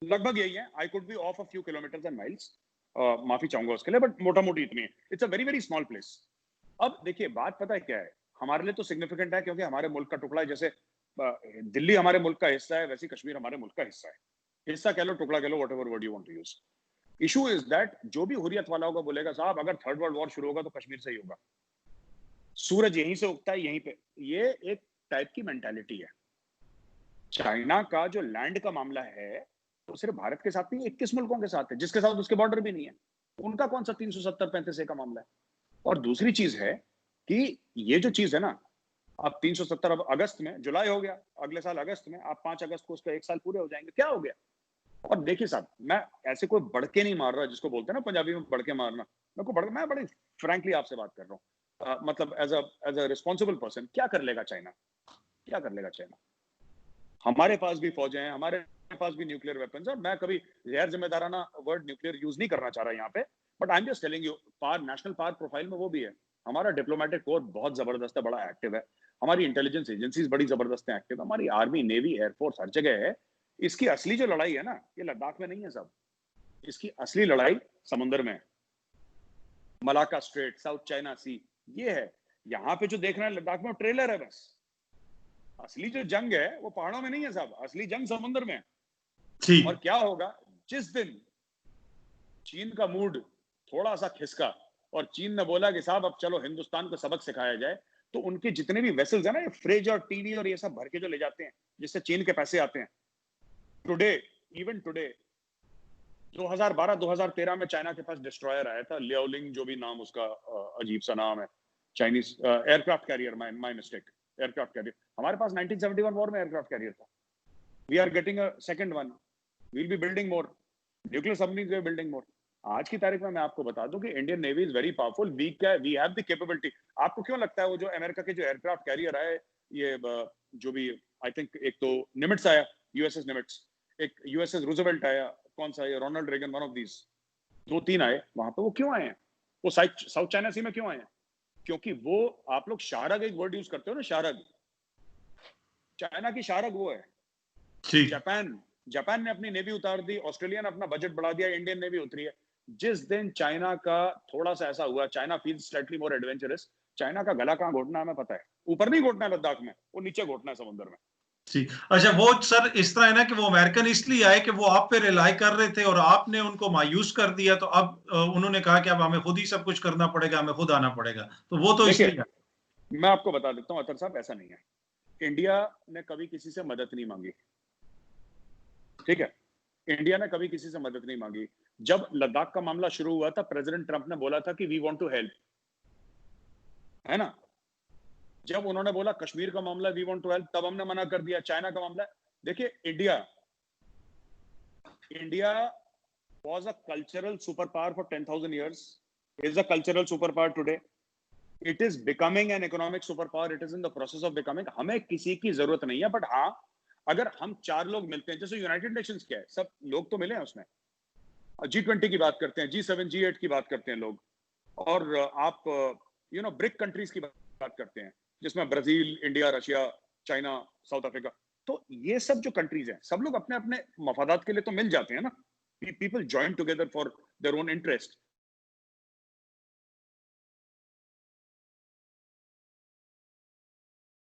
लगभग यही है। I could be of a few kilometres and miles, माफी चाहूंगा उसके लिए, बट मोटा मोटी इतनी है। It's a very very small place. अब देखिए बात पता है क्या है, हमारे लिए तो सिग्निफिकेंट है क्योंकि हमारे मुल्क का टुकड़ा है। जैसे दिल्ली हमारे मुल्क का हिस्सा है, वैसे कश्मीर हमारे मुल्क का हिस्सा है। हिस्सा कह लो, टुकड़ा कह लो, whatever word you want to use. Issue is that जो भी हुर्रियत वाला होगा बोलेगा साहब अगर थर्ड वर्ल्ड वॉर शुरू होगा तो कश्मीर से ही होगा, सूरज यहीं से उगता है यहीं पे। ये एक टाइप की मेंटालिटी है। चाइना का जो लैंड का मामला है तो सिर्फ भारत के साथ नहीं, 21 मुल्कों के साथ है, जिसके साथ उसके बॉर्डर भी नहीं है। उनका कौन सा 370-35 का मामला है? और दूसरी चीज है कि ये जो चीज है ना, अब 370, अब अगस्त में, जुलाई हो गया, अगले साल अगस्त में, आप 5 अगस्त को उसका 1 साल पूरे हो जाएंगे, क्या हो गया? और देखिए साहब, मैं ऐसे कोई बढ़के नहीं मार रहा, जिसको बोलते हैं ना पंजाबी में बढ़के मारना, मैं बड़े फ्रैंकली आपसे बात कर रहा हूँ। मतलब एज अ रिस्पॉन्सिबल पर्सन, क्या कर लेगा चाइना? क्या कर लेगा चाइना? हमारे पास भी फौजें हैं, हमारे पास भी न्यूक्लियर वेपन्स है। मैं कभी गैर जिम्मेदाराना वर्ड न्यूक्लियर यूज नहीं करना चाह रहा यहाँ पे, but I am just telling you, power, national power profile में वो भी है। हमारा डिप्लोमेटिक कोर बहुत जबरदस्त है, बड़ा एक्टिव है। हमारी इंटेलिजेंस एजेंसीज बड़ी जबरदस्त है, एक्टिव। हमारी आर्मी, नेवी, एयरफोर्स हर जगह है। इसकी असली जो लड़ाई है ना, ये लद्दाख में नहीं है साहब। इसकी असली लड़ाई समुद्र में है, मलाका स्ट्रेट, साउथ चाइना सी, ये है। यहाँ पे जो देख रहे हैं लद्दाख में ट्रेलर है बस। असली जो जंग है वो पहाड़ों में नहीं है साहब, असली जंग समुद्र में है। और क्या होगा जिस दिन चीन का मूड थोड़ा सा खिसका और चीन ने बोला कि साहब अब चलो हिंदुस्तान को सबक सिखाया जाए, तो उनके जितने भी वेसल्स है ना, ये फ्रिज और टीवी और ये सब भर के जो ले जाते हैं, जिससे चीन के पैसे आते हैं, टुडे, इवन टुडे, 2012-2013 में चाइना के पास डिस्ट्रॉयर आया था, लियाओलिंग, जो भी नाम उसका अजीब सा नाम है, Chinese aircraft carrier, my mistake, aircraft carrier. हमारे पास 1971 वॉर में एयरक्राफ्ट कैरियर था। We are getting a second one, we will be building more nuclear submarines, we are building more. आज की तारीख में मैं आपको बता दूं कि Indian navy is very powerful, we have the capability. आपको क्यों लगता है वो जो अमेरिका के जो एयरक्राफ्ट कैरियर आए, ये जो भी, आई थिंक एक तो निमिट्स आया, यूएसएस निमिट्स, एक यूएसएस रूजवेल्ट आया, कौन सा, ये Ronald Reagan, one of these, 2-3 आए वहां पे। वो क्यों आए हैं? वो साउथ चाइना सी में क्यों आए हैं? क्योंकि वो, आप लोग शारग एक वर्ड यूज करते हो ना, शारग, चाइना की शारग वो है। जापान ने अपनी नेवी उतार दी, ऑस्ट्रेलिया ने अपना बजट बढ़ा दिया, इंडियन नेवी उतरी है। जिस दिन चाइना का थोड़ा सा ऐसा हुआ, China feels slightly more adventurous, China का गला कहां घोटना है हमें पता है। ऊपर नहीं घोटना है लद्दाख में, वो नीचे घोटना है समुद्र में। ठीक। अच्छा, वो सर इस तरह है ना कि वो अमेरिकन इसलिए आए कि वो आप पे रिलाई कर रहे थे और आपने उनको मायूस कर दिया, तो अब उन्होंने कहा कि अब हमें खुद ही सब कुछ करना पड़ेगा, हमें खुद आना पड़ेगा, तो वो तो इसलिए। मैं आपको बता देता हूं अतर साहब, ऐसा नहीं है। इंडिया ने कभी किसी से मदद नहीं मांगी, ठीक है? इंडिया ने कभी किसी से मदद नहीं मांगी। जब लद्दाख का मामला शुरू हुआ था, प्रेसिडेंट ट्रंप ने बोला था कि वी वांट टू हेल्प, है ना? जब उन्होंने बोला कश्मीर का मामला वी वांट टू हेल्प, तब हमने मना कर दिया। चाइना का मामला, देखिए, India was a cultural superpower for 10,000 years, is a cultural superpower today, it is becoming an economic superpower, it is in the process of becoming। हमें किसी की जरूरत नहीं है, बट हाँ, अगर हम 4 लोग मिलते हैं, जैसे यूनाइटेड नेशंस क्या है, सब लोग तो मिले हैं उसमें, G20 की बात करते हैं, G7, G8 की बात करते हैं लोग, और आप ब्रिक कंट्रीज की बात करते हैं जिसमें Brazil, India, Russia, China, south Africa. तो ये सब जो कंट्रीज हैं, सब लोग अपने अपने मफादात के लिए तो मिल जाते हैं ना, people join together for their own interest,